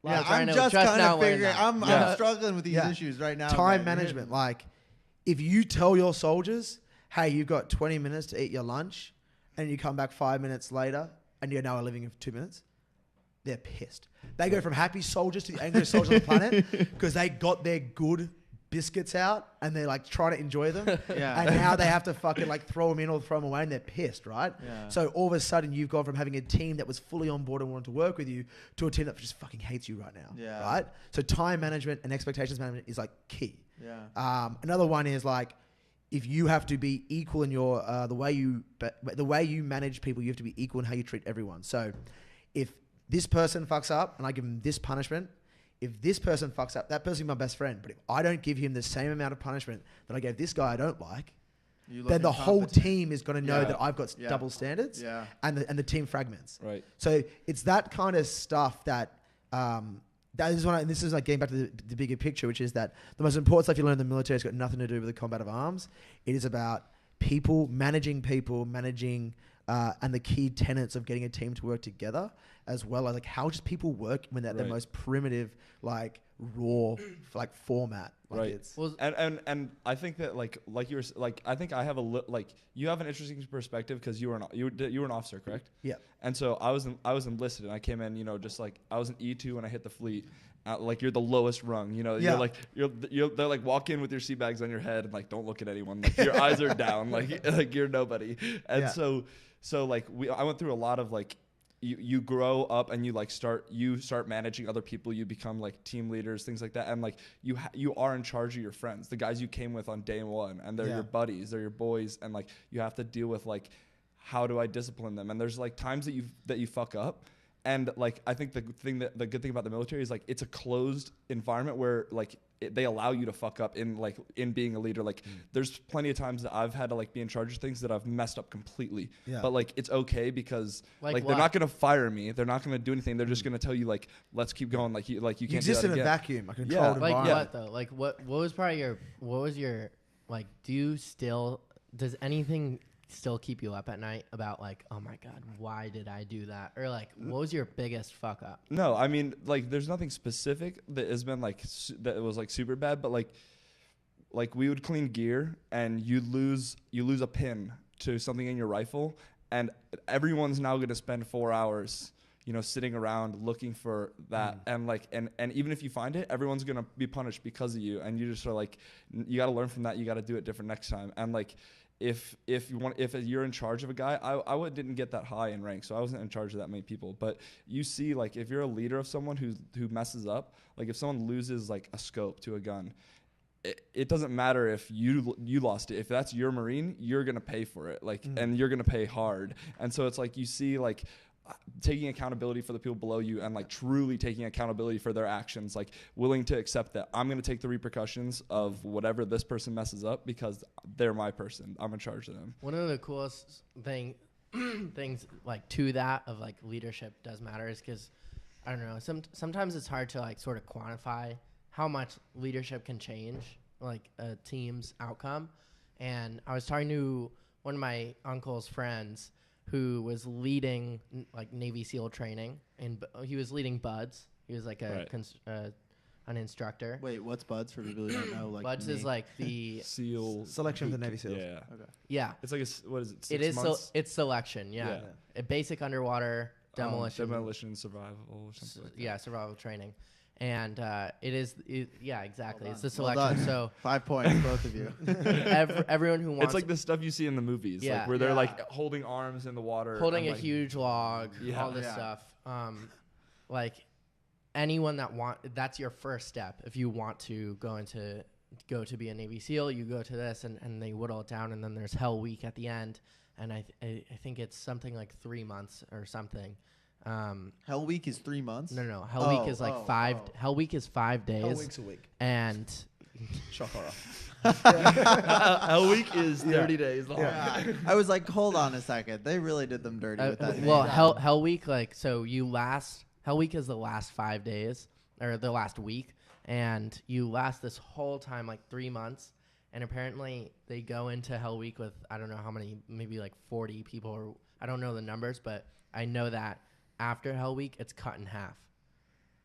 I'm just kind of learn figuring. that. I'm struggling with these issues right now. time management. Like, if you tell your soldiers, "Hey, you've got 20 minutes to eat your lunch," and you come back 5 minutes later, and you're now living in 2 minutes, they're pissed. They go from happy soldiers to the angriest soldiers on the planet because they got their good biscuits out and they're like trying to enjoy them. Yeah. And now they have to fucking like throw them in or throw them away and they're pissed, right? Yeah. So all of a sudden you've gone from having a team that was fully on board and wanted to work with you to a team that just fucking hates you right now. Yeah. Right? So time management and expectations management is like key. Yeah. Another one is like, if you have to be equal in your the way you manage people, you have to be equal in how you treat everyone. So if this person fucks up and I give him this punishment, if this person fucks up, that person is my best friend. But if I don't give him the same amount of punishment that I gave this guy I don't like, then the whole team is going to know that I've got double standards, and the team fragments. Right. So it's that kind of stuff that that is and this is like getting back to the bigger picture, which is that the most important stuff you learn in the military has got nothing to do with the combat of arms. It is about people, managing, and the key tenets of getting a team to work together, as well as like how just people work when they're at their most primitive, like raw, like format. Like Right. It's, And I think that like you were like, I think I have you have an interesting perspective because you were an officer, correct? Yeah. And so I was enlisted and I came in, just like I was an E2 when I hit the fleet. Like you're the lowest rung, they're like walk in with your sea bags on your head and like don't look at anyone, like your eyes are down, like you're nobody. And so like I went through a lot of like you grow up and you start managing other people, you become like team leaders, things like that, and like you are in charge of your friends, the guys you came with on day 1, and they're your buddies, they're your boys, and like you have to deal with like how do I discipline them, and there's like times that you fuck up. And like I think the good thing about the military is like it's a closed environment where like they allow you to fuck up in being a leader. Like there's plenty of times that I've had to like be in charge of things that I've messed up completely. Yeah. But like it's okay because like they're not gonna fire me. They're not gonna do anything. They're just gonna tell you like let's keep going. Like you can't exist do that in again. a vacuum, a controlled environment. Like what though? Like what was probably what was your like? Does anything still keep you up at night about like, oh my God, why did I do that? Or like, what was your biggest fuck up? No, I mean, like, there's nothing specific that has been like that was like super bad, but like we would clean gear and you lose a pin to something in your rifle, and everyone's now going to spend 4 hours, sitting around looking for that, and like, and even if you find it, everyone's going to be punished because of you, and you just are like, you got to learn from that. You got to do it different next time, and like. If you're in charge of a guy, I didn't get that high in rank, so I wasn't in charge of that many people. But you see, like if you're a leader of someone who messes up, like if someone loses like a scope to a gun, it doesn't matter if you lost it. If that's your Marine, you're gonna pay for it, like, and you're gonna pay hard. And so it's like you see like taking accountability for the people below you and like truly taking accountability for their actions, like willing to accept that I'm going to take the repercussions of whatever this person messes up because they're my person. I'm in charge of them. One of the coolest things like to that of like leadership does matter is because I don't know, sometimes it's hard to like sort of quantify how much leadership can change like a team's outcome. And I was talking to one of my uncle's friends who was leading like Navy SEAL training, and he was leading BUDS. He was like an instructor. Wait, what's BUDS for people who don't know? Like BUDS is like the SEAL selection for the Navy SEALs. Yeah. Okay. Yeah. It's like what is it? 6 It is months? it's selection. Yeah. A basic underwater demolition. Demolition survival or something like that. Yeah, survival training. And yeah, exactly. Well it's the done. selection. So 5 points, both of you. everyone who wants It's like the stuff you see in the movies, Yeah. like where they're Yeah. like holding arms in the water, holding and, a like, huge log, Yeah. all this Yeah. stuff. Like anyone that's your first step. If you want to go to be a Navy SEAL, you go to this and they whittle it down, and then there's Hell Week at the end. And I think it's something like 3 months or something. Hell Week is 3 months? No. Hell Week is like five. Hell Week is 5 days. Hell Week's a week. And Shock horror. Hell Week is 30 days long. Yeah. I was like, hold on a second. They really did them dirty with that. well, name. Hell Week, like, so Hell Week is the last 5 days, or the last week, and you last this whole time, like 3 months, and apparently they go into Hell Week with, I don't know how many, maybe like 40 people, or I don't know the numbers, but I know that after Hell Week, it's cut in half.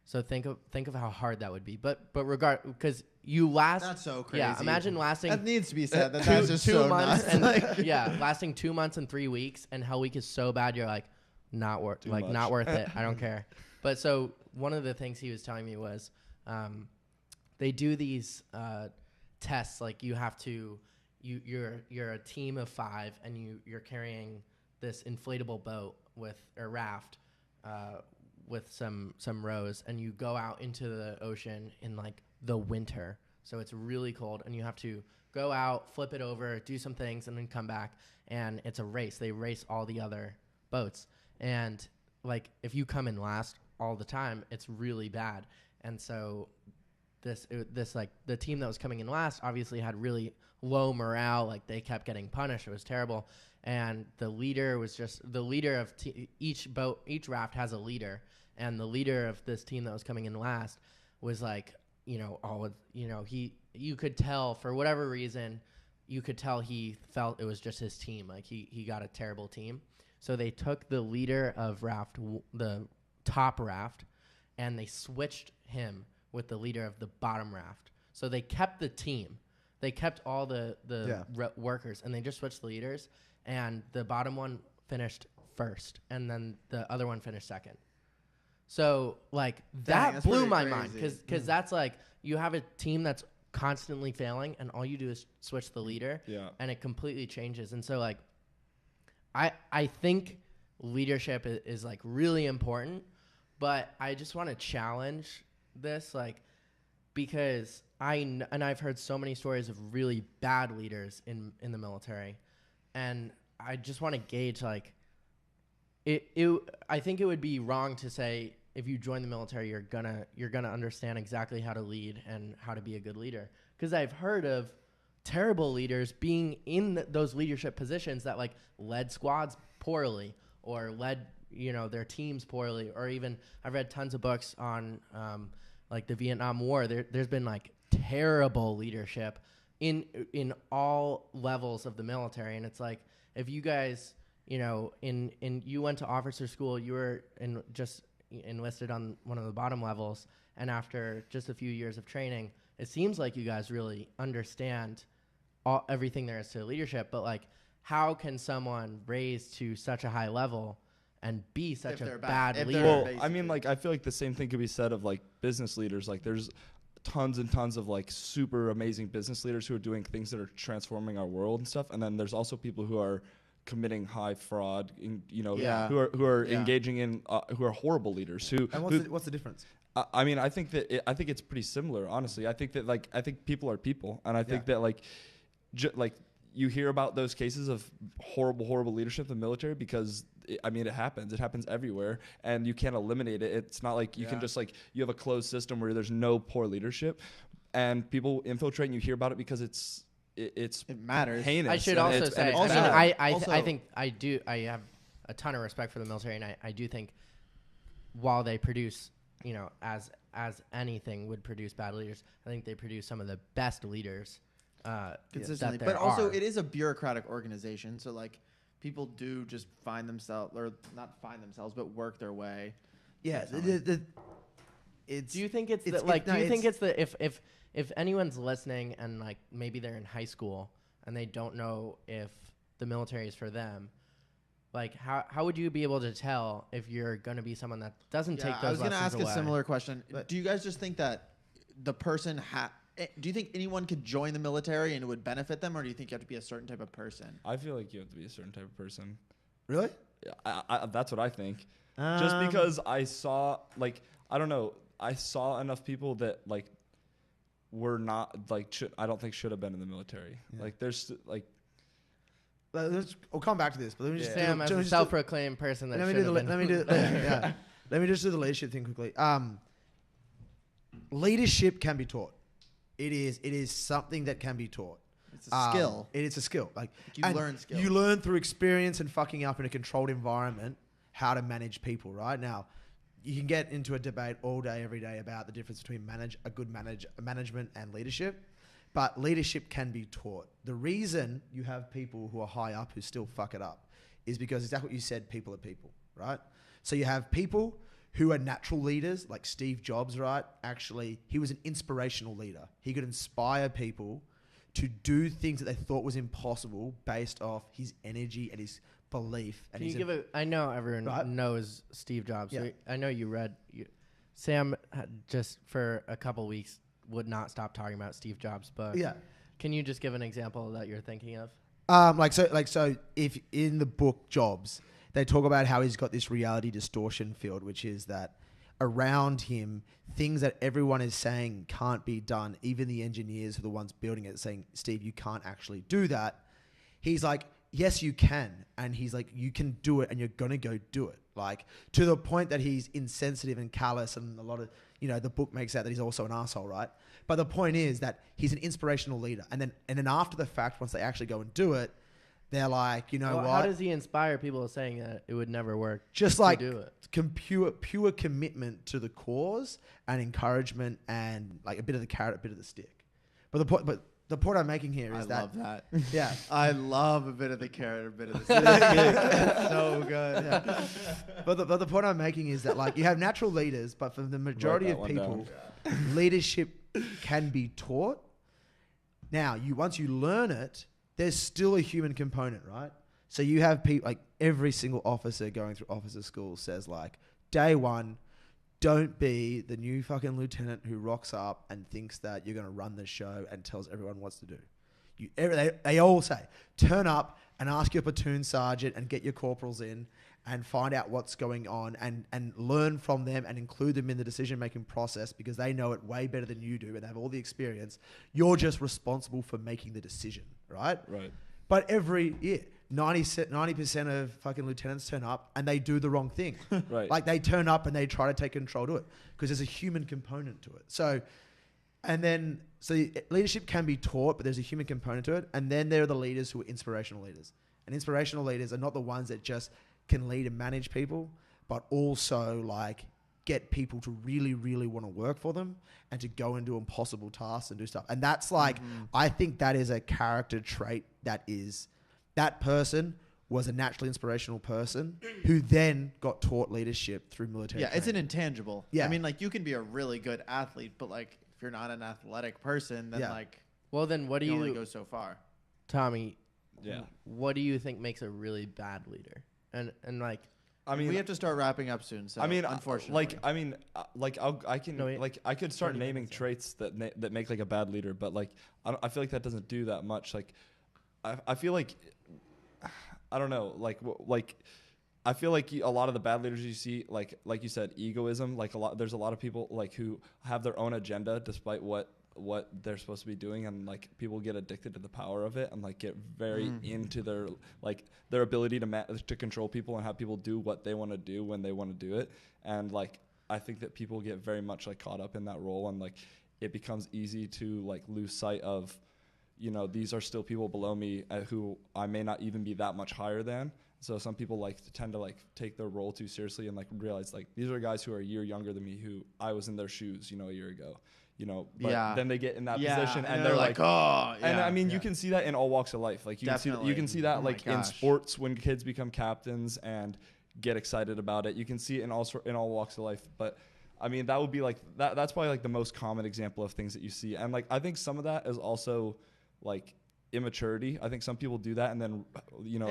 So think of how hard that would be. But because you last. That's so crazy. Yeah, imagine lasting. That needs to be said. That's just 2 so months nuts. and Like, yeah, lasting 2 months and 3 weeks, and Hell Week is so bad you're like, not worth it. I don't care. But so one of the things he was telling me was, they do these tests, like you have to, you're a team of 5 and you're carrying this inflatable boat with a raft with some rows, and you go out into the ocean in like the winter, so it's really cold, and you have to go out, flip it over, do some things, and then come back, and it's a race. They race all the other boats, and like if you come in last all the time, it's really bad. And so this like the team that was coming in last obviously had really low morale, like they kept getting punished. It was terrible. And the leader was just the leader of each raft has a leader, and the leader of this team that was coming in last was like, you could tell for whatever reason, you could tell he felt it was just his team. Like he got a terrible team. So they took the leader of the top raft, and they switched him with the leader of the bottom raft. So they kept the team. They kept all the workers, and they just switched the leaders. And the bottom one finished first, and then the other one finished second. So like that blew my mind, because that's like you have a team that's constantly failing, and all you do is switch the leader, and it completely changes. And so like I think leadership is like really important, but I just want to challenge this, like, because I've heard so many stories of really bad leaders in the military, and I just want to gauge like I think it would be wrong to say if you join the military you're gonna understand exactly how to lead and how to be a good leader, because I've heard of terrible leaders being in those leadership positions that like led squads poorly or led their teams poorly, or even I've read tons of books on like the Vietnam War. There's been like terrible leadership in all levels of the military, and it's like if you guys you went to officer school, you were just enlisted on one of the bottom levels, and after just a few years of training, it seems like you guys really understand everything there is to leadership. But like, how can someone raise to such a high level and be such a bad leader? Well, I mean, like, I feel like the same thing could be said of like business leaders. Like, there's tons and tons of like super amazing business leaders who are doing things that are transforming our world and stuff. And then there's also people who are committing high fraud, who are engaging in who are horrible leaders. And what's the difference? I mean, I think that I think it's pretty similar, honestly. I think that I think people are people, and I think that you hear about those cases of horrible leadership in the military because I mean it happens. It happens everywhere, and you can't eliminate it. It's not like you can just you have a closed system where there's no poor leadership, and people infiltrate and you hear about it because it matters. Heinous. I should also say, also- I think I have a ton of respect for the military, and I do think while they produce, as anything would produce bad leaders, I think they produce some of the best leaders. Consistently, that but there also are. it is a bureaucratic organization, so people do just find themselves, or not find themselves, but work their way. Yeah, Do Do you think it's, it's- the, like? it- no, do you think it's- it's the if anyone's listening and maybe they're in high school and they don't know if the military is for them, how would you be able to tell if you're going to be someone that doesn't take those I was going to lessons ask away? a similar question. But- Do you guys just think that the person do you think anyone could join the military and it would benefit them, or do you think you have to be a certain type of person? I feel like you have to be a certain type of person. Really? I that's what I think. Just because I saw I don't know, I saw enough people that were not I don't think should have been in the military. Yeah. There's I'll come back to this, but let me just Sam, as a self-proclaimed person that should have been. let me just do the leadership thing quickly. Leadership can be taught. It is something that can be taught. It's a skill. It is a skill. You learn skills. You learn through experience and fucking up in a controlled environment how to manage people. Right now, you can get into a debate all day, every day about the difference between management and leadership. But leadership can be taught. The reason you have people who are high up who still fuck it up is because exactly what you said, people are people, right? So you have people who are natural leaders, like Steve Jobs, right? Actually, he was an inspirational leader. He could inspire people to do things that they thought was impossible based off his energy and his belief. And Can you give I know everyone Right? knows Steve Jobs. Yeah. So I know you read. Sam just for a couple weeks would not stop talking about Steve Jobs' book. Yeah. Can you just give an example that you're thinking of? So if in the book Jobs, they talk about how he's got this reality distortion field, which is that around him, things that everyone is saying can't be done, even the engineers who are the ones building it saying, Steve, you can't actually do that. He's like, yes, you can. And he's like, you can do it and you're going to go do it. To the point that he's insensitive and callous, and a lot of, the book makes out that he's also an asshole, right? But the point is that he's an inspirational leader. And then after the fact, once they actually go and do it, they're like, what? How does he inspire people saying that it would never work? Just to do it. pure commitment to the cause and encouragement and a bit of the carrot, a bit of the stick. But the point I'm making here is I love that. Yeah. I love a bit of the carrot, a bit of the stick. It's so good. Yeah. But the point I'm making is that you have natural leaders, but for the majority that of one people, leadership can be taught. Now, once you learn it, there's still a human component, right? So you have people, every single officer going through officer school says day one, don't be the new fucking lieutenant who rocks up and thinks that you're going to run the show and tells everyone what to do. They all say, turn up and ask your platoon sergeant and get your corporals in and find out what's going on and learn from them and include them in the decision-making process because they know it way better than you do and they have all the experience. You're just responsible for making the decision, right? Right. But every year, 90% of fucking lieutenants turn up and they do the wrong thing. Right. They turn up and they try to take control to it because there's a human component to it. So leadership can be taught, but there's a human component to it. And then there are the leaders who are inspirational leaders. And inspirational leaders are not the ones that just can lead and manage people, but also get people to really, really want to work for them and to go and do impossible tasks and do stuff. And that's I think that is a character trait that person was a naturally inspirational person who then got taught leadership through military Yeah, it's an training. intangible. Yeah. I mean, you can be a really good athlete, but if you're not an athletic person, then Yeah. Well, then what do you only you, go so far. Tommy? Yeah. What do you think makes a really bad leader? And I mean, We have to start wrapping up soon. So unfortunately, I could start 30 naming minutes, yeah. traits that make a bad leader, but I feel like that doesn't do that much. I feel like I don't know, I feel like a lot of the bad leaders you see, like you said, egoism. Like there's a lot of people like who have their own agenda despite what they're supposed to be doing, and like people get addicted to the power of it and like get very into their ability to control people and have people do what they want to do when they want to do it. And like I think that people get very much like caught up in that role, and like it becomes easy to like lose sight of, these are still people below me who I may not even be that much higher than. So some people like tend to like take their role too seriously and like realize like these are guys who are a year younger than me who I was in their shoes, a year ago. But then they get in that position and they're like, oh, yeah. And I mean, you can see that in all walks of life. Like you can see that like in sports when kids become captains and get excited about it. You can see it in all walks of life. But I mean, that would be like that's probably like the most common example of things that you see. And like I think some of that is also like immaturity. I think some people do that, and then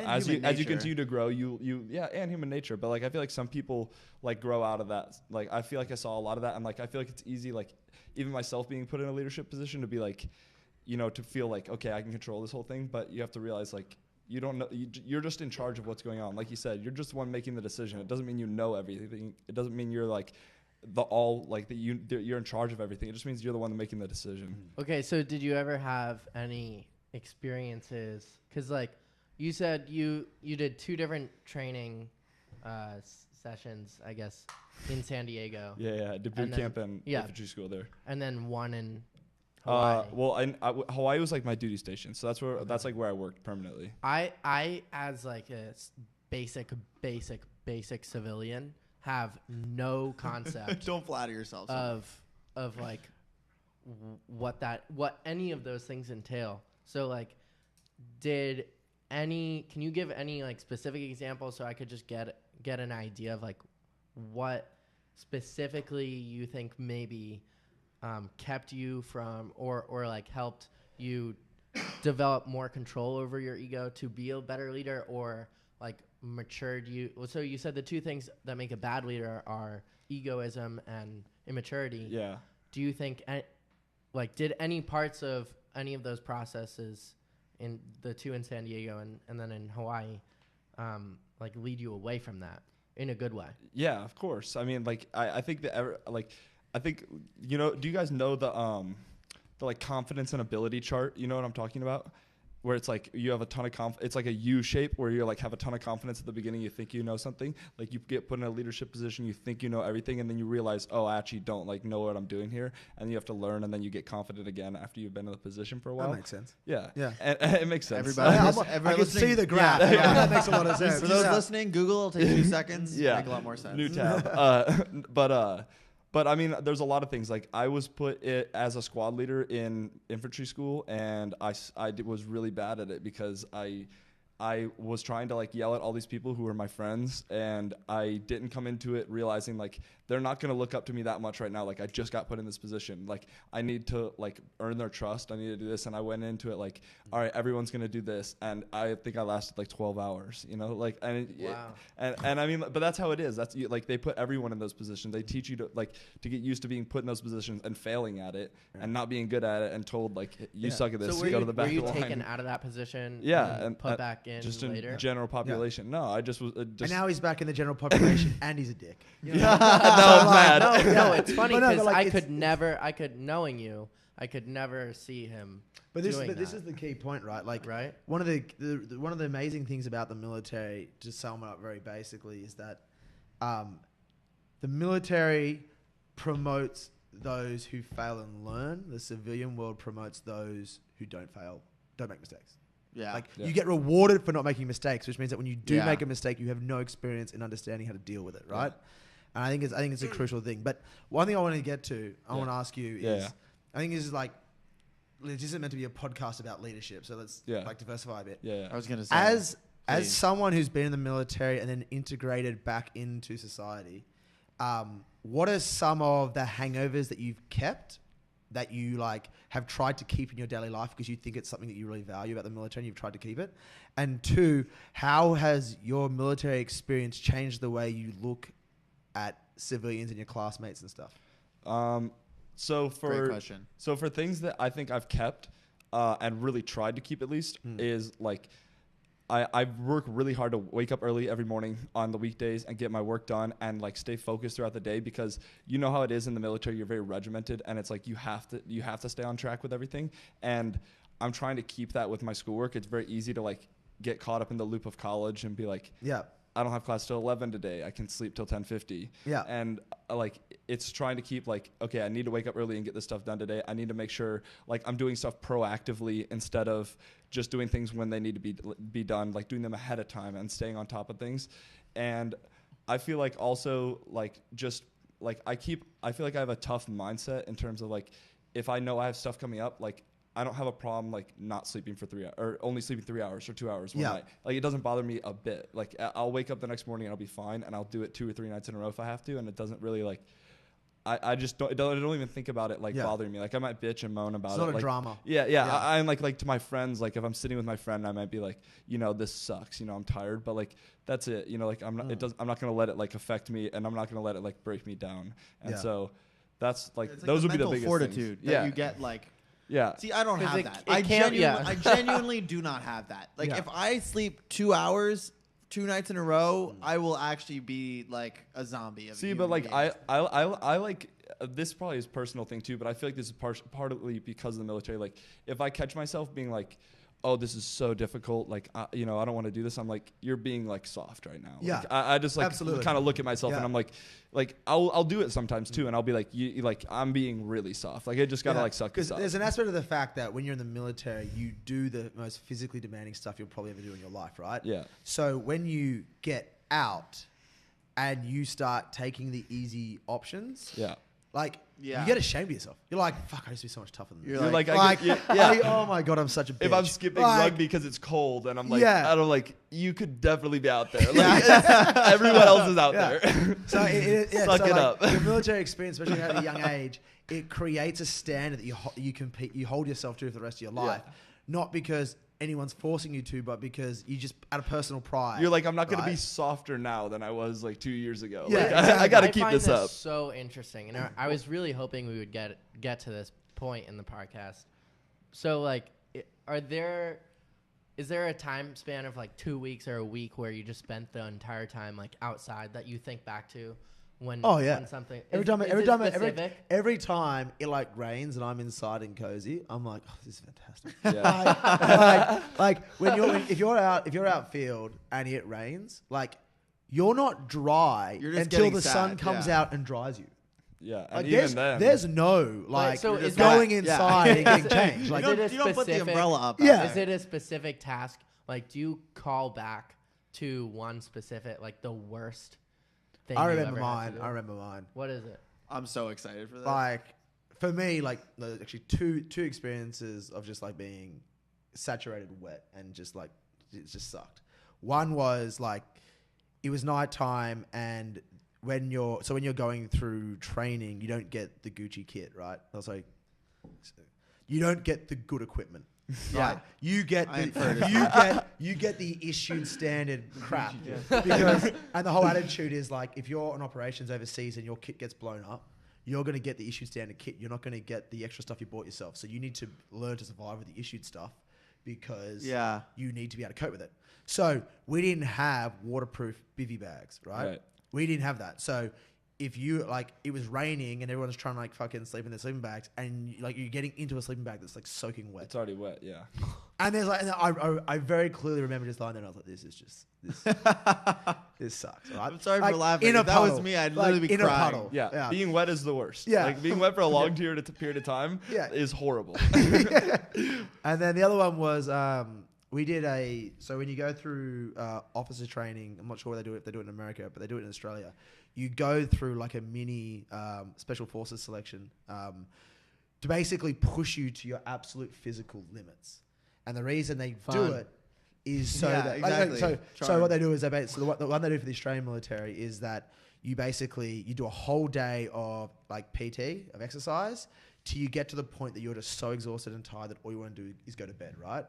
as you continue to grow, you and human nature. But like I feel like some people like grow out of that. Like I feel like I saw a lot of that, and like I feel like it's easy, like even myself being put in a leadership position, to be like, to feel like, okay, I can control this whole thing. But you have to realize like you don't know, you're just in charge of what's going on. Like you said, you're just the one making the decision. It doesn't mean you know everything. It doesn't mean you're like you're in charge of everything. It just means you're the one making the decision. Okay, so did you ever have any experiences? Because like you said, you did 2 different training sessions, I guess, in San Diego. Yeah, did boot camp and infantry school there, and then one in Hawaii. Hawaii was like my duty station, so that's like where I worked permanently. I as like a basic civilian have no concept. Don't flatter yourself. Of like what any of those things entail. So like, can you give any like specific examples so I could just get an idea of like what specifically you think maybe kept you from or like helped you develop more control over your ego to be a better leader, or like matured you? So you said the 2 things that make a bad leader are egoism and immaturity. Yeah. Do you think did any parts of any of those processes in the 2 in San Diego and then in Hawaii like lead you away from that in a good way? Yeah, of course. I mean, like I think that I think do you guys know the like confidence and ability chart? You know what I'm talking about? Where it's like you have a ton of it's like a U shape where you like have a ton of confidence at the beginning. You think you know something, like you get put in a leadership position, you think you know everything, and then you realize, oh, I actually don't like know what I'm doing here, and you have to learn, and then you get confident again after you've been in the position for a while. That makes sense. Yeah. And it makes sense. Everybody, I can see the graph. Yeah. That makes a lot of sense. For those listening, Google will take 2 seconds. Yeah, make a lot more sense. New tab. But I mean, there's a lot of things. Like I was put as a squad leader in infantry school, and I was really bad at it because I was trying to like yell at all these people who were my friends, and I didn't come into it realizing like they're not going to look up to me that much right now. Like I just got put in this position. Like I need to like earn their trust. I need to do this. And I went into it like, all right, everyone's going to do this. And I think I lasted like 12 hours, like, wow. And I mean, but that's how it is. That's like, they put everyone in those positions. They teach you to get used to being put in those positions and failing at it and not being good at it and told like, you suck at this. So go to the back were you of the line. taken out of that position? Yeah. And put back in just later? In general population. Yeah. No, I just was and now he's back in the general population and he's a dick. No, mad. No, it's funny because I could never see him. But this is the key point, right? Like, right? One of the amazing things about the military, to sum it up very basically, is that the military promotes those who fail and learn. The civilian world promotes those who don't make mistakes. Yeah. You get rewarded for not making mistakes, which means that when you do make a mistake, you have no experience in understanding how to deal with it, right? Yeah. And I think it's a crucial thing. But one thing I want to get to, I want to ask you is, I think this is like, this isn't meant to be a podcast about leadership, so let's like diversify a bit. Yeah. I was going to say, as someone who's been in the military and then integrated back into society, what are some of the hangovers that you've kept that you like have tried to keep in your daily life because you think it's something that you really value about the military and you've tried to keep it? And 2, how has your military experience changed the way you look at civilians and your classmates and stuff? Great question. So for things that I think I've kept and really tried to keep at least is like I work really hard to wake up early every morning on the weekdays and get my work done and like stay focused throughout the day, because you know how it is in the military. You're very regimented, and it's like you have to stay on track with everything. And I'm trying to keep that with my schoolwork. It's very easy to like get caught up in the loop of college and be like, Yeah. I don't have class till 11 today. I can sleep till 10:50. Yeah. And like, it's trying to keep like, okay, I need to wake up early and get this stuff done today. I need to make sure like I'm doing stuff proactively instead of just doing things when they need to be done, like doing them ahead of time and staying on top of things. And I feel like also like just like I feel like I have a tough mindset in terms of like, if I know I have stuff coming up, like I don't have a problem like not sleeping for 3 hours or only sleeping 3 hours or 2 hours one night. Like it doesn't bother me a bit. Like I'll wake up the next morning and I'll be fine, and I'll do it 2 or 3 nights in a row if I have to, and it doesn't really like. I just don't even think about it like bothering me. Like I might bitch and moan about it. It's not a like, drama. Yeah. I'm like to my friends, like if I'm sitting with my friend, I might be like, this sucks. I'm tired, but like that's it. Like I'm not. I'm not gonna let it like affect me, and I'm not gonna let it like break me down. And so that's like It's those would be the biggest fortitude things. that you get like. Yeah. See, I don't have It- that. it I can't- I genuinely do not have that. Like, if I sleep 2 hours, 2 nights in a row, I will actually be like a zombie. Of a See, but human like being. I like this probably is a personal thing too, but I feel like this is partly because of the military. Like, if I catch myself being like, oh, this is so difficult, like I don't want to do this, I'm like, you're being like soft right now. Yeah. Like, I just like Absolutely. kind of look at myself and I'm like I'll do it sometimes too, and I'll be like, you like I'm being really soft. Like I just gotta like suck this up. There's an aspect of the fact that when you're in the military, you do the most physically demanding stuff you'll probably ever do in your life, right? Yeah. So when you get out and you start taking the easy options, like you get ashamed of yourself. You're like, fuck, I used to be so much tougher than this. You're like, Oh my god, I'm such a bitch. If I'm skipping like, rugby because it's cold, and I'm like, Yeah. I don't like, you could definitely be out there. Like, everyone else is out there. So Suck it up. The military experience, especially at a young age, it creates a standard that you hold yourself to for the rest of your life, not because anyone's forcing you to, but because you just out of personal pride. You're like, I'm not going to be softer now than I was like 2 years ago. Yeah, Like, exactly. I got to I keep find this up. So interesting, and I was really hoping we would get to this point in the podcast. So, like, is there a time span of like 2 weeks or a week where you just spent the entire time like outside that you think back to when? When something every time it like rains and I'm inside and cozy, I'm like, oh, this is fantastic. Yeah. like if you're outfield and it rains, like you're not dry You're just until getting the sun sad, comes out and dries you. Yeah. Like And even then. there's no like so is going that- inside and getting changed. Like you it a don't put the specific- umbrella up. Yeah. Is it a specific task? Like, do you call back to one specific, like the worst thing? I you remember ever had to mine. do? What is it? I'm so excited for that. Like for me, like there's actually two experiences of just like being saturated wet and just like it just sucked. One was like it was nighttime, and when you're going through training, you don't get the Gucci kit, right? I was like, you don't get the good equipment. Yeah. Right? You get I the inferred as you get the issued standard crap. Because and the whole attitude is like if you're on operations overseas and your kit gets blown up, you're going to get the issued standard kit. You're not going to get the extra stuff you bought yourself. So you need to learn to survive with the issued stuff because you need to be able to cope with it. So we didn't have waterproof bivy bags, right? We didn't have that. So if you like, it was raining and everyone's trying to like fucking sleep in their sleeping bags, and like you're getting into a sleeping bag that's like soaking wet. It's already wet, yeah. And there's like, and I very clearly remember just lying there and I was like, this is just this sucks. Right? I'm sorry like, for laughing. In a If that puddle, was me, I'd like, literally be in crying. a puddle. Yeah. Being wet is the worst. Yeah. Like being wet for a long period of time is horrible. And then the other one was we did so when you go through officer training, I'm not sure if they do it in America, but they do it in Australia. You go through like a mini special forces selection to basically push you to your absolute physical limits. And the reason they do it is so that exactly. so what they do is the one they do for the Australian military is that you do a whole day of like PT of exercise till you get to the point that you're just so exhausted and tired that all you want to do is go to bed, right?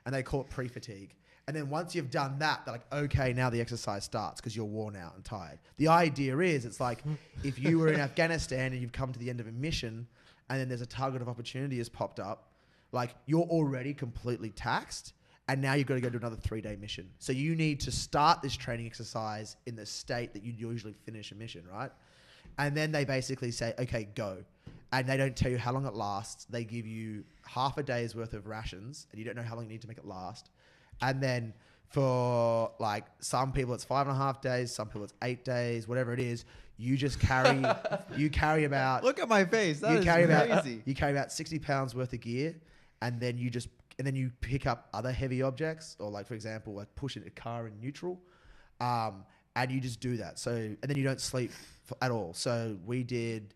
And they call it pre-fatigue. And then once you've done that, they're like, okay, now the exercise starts because you're worn out and tired. The idea is it's like if you were in Afghanistan and you've come to the end of a mission and then there's a target of opportunity has popped up, like you're already completely taxed and now you've got to go do another 3-day mission. So you need to start this training exercise in the state that you'd usually finish a mission, right? And then they basically say, okay, go. And they don't tell you how long it lasts. They give you half a day's worth of rations, and you don't know how long you need to make it last. And then for like some people it's 5.5 days, some people it's 8 days, whatever it is. You just carry, about. Look at my face. That is crazy. You carry about 60 pounds worth of gear, and then you pick up other heavy objects, or like for example, like pushing a car in neutral, and you just do that. So and then you don't sleep at all. So we didn't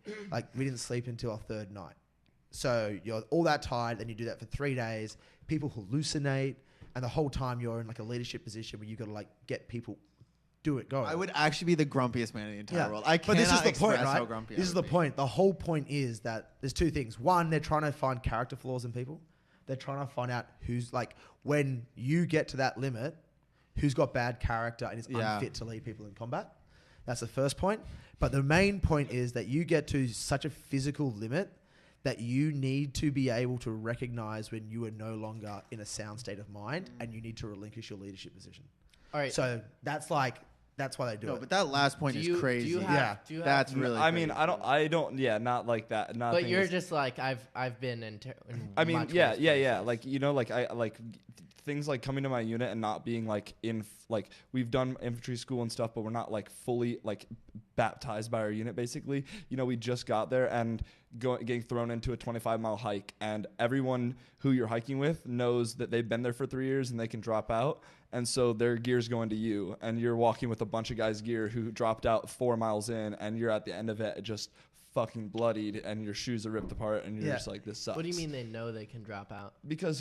sleep until our 3rd night. So you're all that tired, and you do that for 3 days. People hallucinate, and the whole time you're in like a leadership position where you've got to like get people do it go. I would actually be the grumpiest man in the entire world. I But cannot this is the point, express how right? grumpy This I is would the be. point. The whole point is that there's 2 things. One, they're trying to find character flaws in people. They're trying to find out who's like, when you get to that limit, who's got bad character and is unfit to lead people in combat. That's the first point. But the main point is that you get to such a physical limit that you need to be able to recognize when you are no longer in a sound state of mind and you need to relinquish your leadership position. All right. So that's why they do No, it. but that last point is crazy. That's really. I mean, crazy. I don't. Yeah, not like that. Not. But you're just like I've been in. I mean, much yeah, worse yeah, yeah. places. Like like I like things like coming to my unit and not being like like we've done infantry school and stuff, but we're not like fully like baptized by our unit. Basically, we just got there and getting thrown into a 25-mile hike, and everyone who you're hiking with knows that they've been there for 3 years and they can drop out. And so their gear's going to you, and you're walking with a bunch of guys' gear who dropped out 4 miles in, and you're at the end of it just fucking bloodied, and your shoes are ripped apart, and you're just like, this sucks. What do you mean they know they can drop out? Because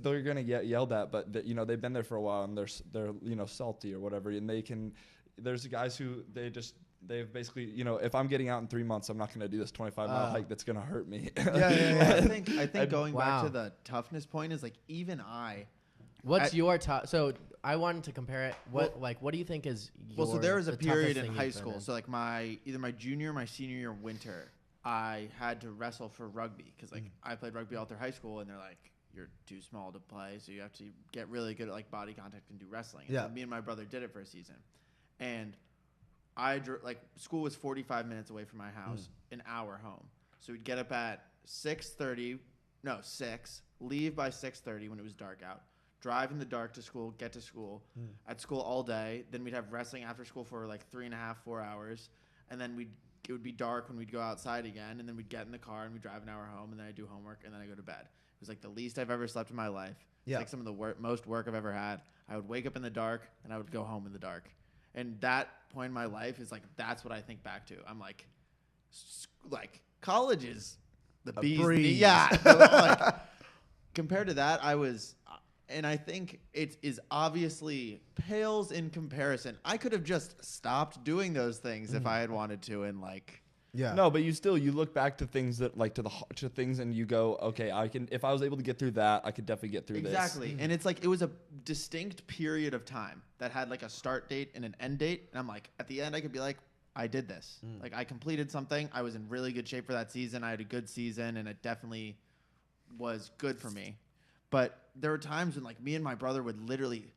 they're gonna get yelled at, but they've been there for a while, and they're salty or whatever, and they can. There's guys who they've basically, if I'm getting out in 3 months, I'm not gonna do this 25-mile hike that's gonna hurt me. I think going Wow. back to the toughness point is like even I. What's your top? So I wanted to compare it. What do you think is your? Well, so there was a the period toughest in thing high you've been school. in? So like either my junior or my senior year winter, I had to wrestle for rugby because like I played rugby all through high school, and they're like, you're too small to play, so you have to get really good at like body contact and do wrestling. And so me and my brother did it for a season, and school was 45 minutes away from my house, an hour home. So we'd get up at 6, leave by 6:30 when it was dark out. Drive in the dark to school, get to school, at school all day. Then we'd have wrestling after school for like 3.5, 4 hours. And then it would be dark when we'd go outside again. And then we'd get in the car and we'd drive an hour home. And then I'd do homework and then I'd go to bed. It was like the least I've ever slept in my life. It's like some of the most work I've ever had. I would wake up in the dark and I would go home in the dark. And that point in my life is like, that's what I think back to. I'm like college is the bee's breeze. Yeah. Like, compared to that, and I think it is obviously pales in comparison. I could have just stopped doing those things if I had wanted to, and No, but you look back to things that like to things and you go, okay, I can. If I was able to get through that, I could definitely get through this. Exactly. And it's like it was a distinct period of time that had like a start date and an end date, and I'm like, at the end, I could be like, I did this. Like I completed something. I was in really good shape for that season. I had a good season, and it definitely was good for me. But there were times when like me and my brother would literally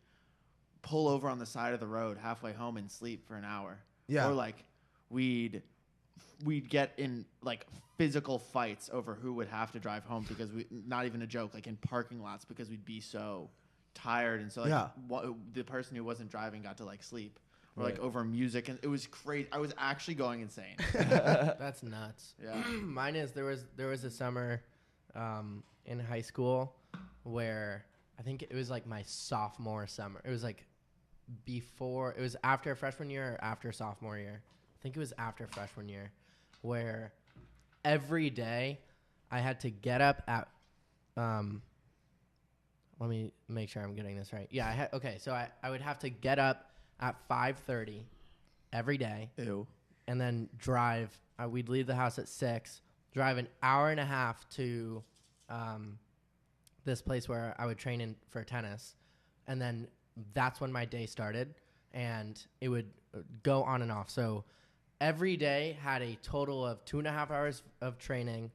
pull over on the side of the road halfway home and sleep for an hour. Yeah. Or like we'd get in like physical fights over who would have to drive home because not even a joke, like in parking lots because we'd be so tired. And so like the person who wasn't driving got to like sleep or like over music. And it was crazy. I was actually going insane. That's nuts. Yeah. Mine is there was a summer in high school where I think it was like my sophomore summer. It was like it was after freshman year or after sophomore year. I think it was after freshman year, where every day I had to get up at let me make sure I'm getting this right. Yeah, so I would have to get up at 5:30 every day. Ew. And then drive. We'd leave the house at 6, drive an hour and a half to this place where I would train for tennis. And then that's when my day started. And it would go on and off. So every day had a total of 2.5 hours of training,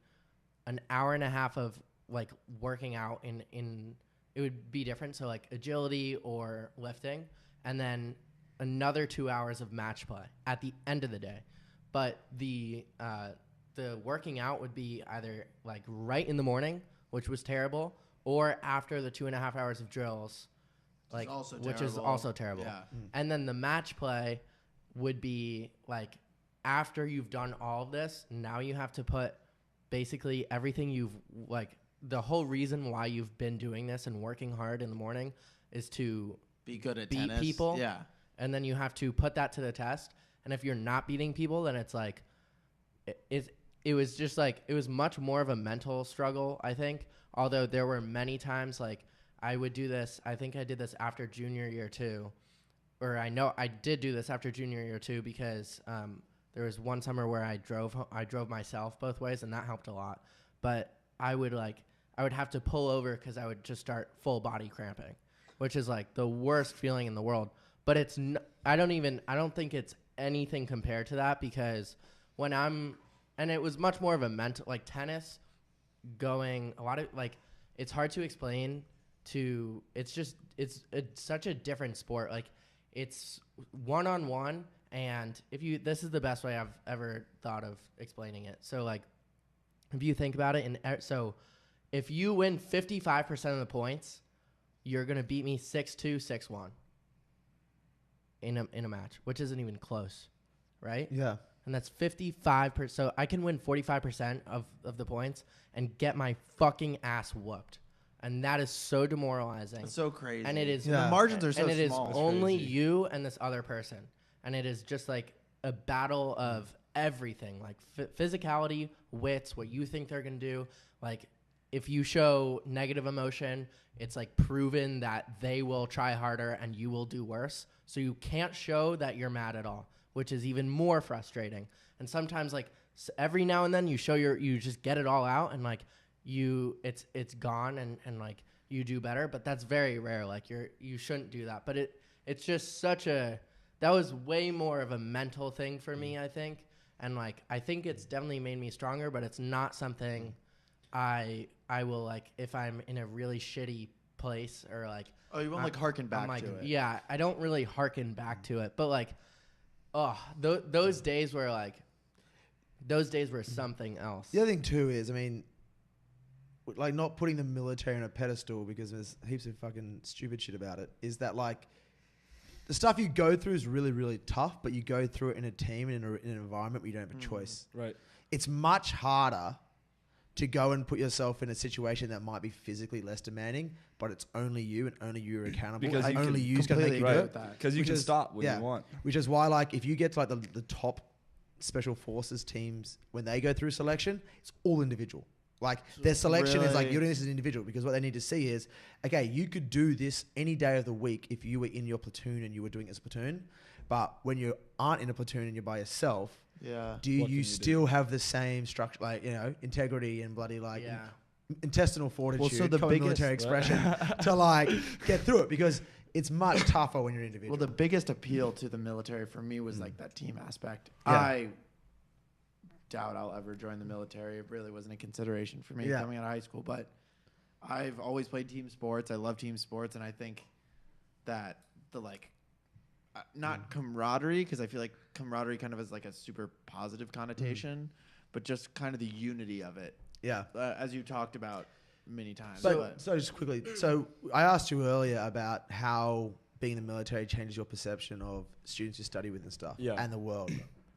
an hour and a half of like working out in it would be different. So like agility or lifting, and then another 2 hours of match play at the end of the day. But the working out would be either like right in the morning, which was terrible, or after the 2.5 hours of drills, like which is also terrible. Yeah. And then the match play would be like after you've done all of this, now you have to put basically everything you've like the whole reason why you've been doing this and working hard in the morning is to Be good at beat tennis. people. Yeah. And then you have to put that to the test. And if you're not beating people, then it's like it was just like it was much more of a mental struggle, I think. Although there were many times like I would do this. I think I did this after junior year too, or I know I did do this after junior year too because there was one summer where I drove myself both ways, and that helped a lot. But I would have to pull over because I would just start full body cramping, which is like the worst feeling in the world. But I don't think it's anything compared to that because and it was much more of a mental, like tennis going a lot of like, it's hard to explain it's such a different sport. Like it's one-on-one. And this is the best way I've ever thought of explaining it. So like, if you think about it, so if you win 55% of the points, you're going to beat me 6-2, 6-1 in a match, which isn't even close, right? Yeah. And that's 55%. So I can win 45% of the points and get my fucking ass whooped. And that is so demoralizing. It's so crazy. And it is. The margins are so small. And it is small. only you and this other person. And it is just like a battle of everything, like physicality, wits, what you think they're going to do. Like if you show negative emotion, it's like proven that they will try harder and you will do worse. So you can't show that you're mad at all, which is even more frustrating. And sometimes like every now and then you just get it all out and like it's gone and like you do better, but that's very rare. Like you shouldn't do that. But it's just that was way more of a mental thing for me, I think. And like, I think it's definitely made me stronger, but it's not something I will like, if I'm in a really shitty place or like, oh, you won't like harken back to it. Yeah. I don't really harken back to it, but like, those days were something else. The other thing too is, I mean, like not putting the military on a pedestal because there's heaps of fucking stupid shit about it, is that like the stuff you go through is really, really tough, but you go through it in a team and in an environment where you don't have a choice. Right. It's much harder to go and put yourself in a situation that might be physically less demanding, but it's only you and only you are accountable. Because and you only can you's going to make you do it. Because you can stop when you want. Which is why, like, if you get to like the top special forces teams, when they go through selection, it's all individual. Like their selection is like, you're doing this as an individual because what they need to see is, okay, you could do this any day of the week if you were in your platoon and you were doing it as a platoon. But when you aren't in a platoon and you're by yourself, do you still have the same structure, like, you know, integrity and bloody like intestinal fortitude, so the biggest military expression to like get through it because it's much tougher when you're individual. Well, the biggest appeal to the military for me was like that team aspect. Yeah. I doubt I'll ever join the military. It really wasn't a consideration for me coming out of high school, but I've always played team sports. I love team sports, and I think that the like not camaraderie, because I feel like camaraderie kind of has like a super positive connotation, but just kind of the unity of it. Yeah. As you talked about many times. So just quickly, so I asked you earlier about how being in the military changes your perception of students you study with and stuff and the world.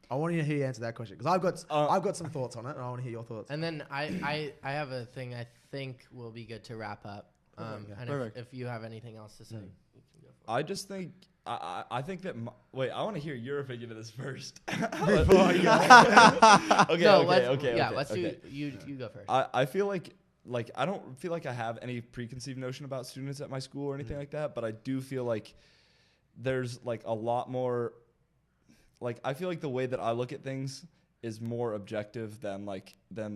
I want to hear you answer that question because I've got some thoughts on it, and I want to hear your thoughts. And then I have a thing I think will be good to wrap up. And if you have anything else to say, you can go for it. I just think I think that wait, I want to hear your opinion of this first. Before you go. Okay. Let's do you go first. I feel like I don't feel like I have any preconceived notion about students at my school or anything like that, but I do feel like there's like a lot more. Like I feel like the way that I look at things is more objective than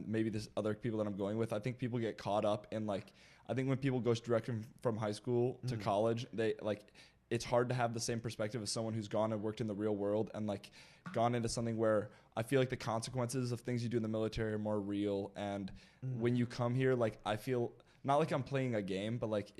maybe this other people that I'm going with. I think people get caught up in like, I think when people go direct from high school to college, they like, it's hard to have the same perspective as someone who's gone and worked in the real world and like gone into something where I feel like the consequences of things you do in the military are more real. And when you come here, like I feel not like I'm playing a game, but like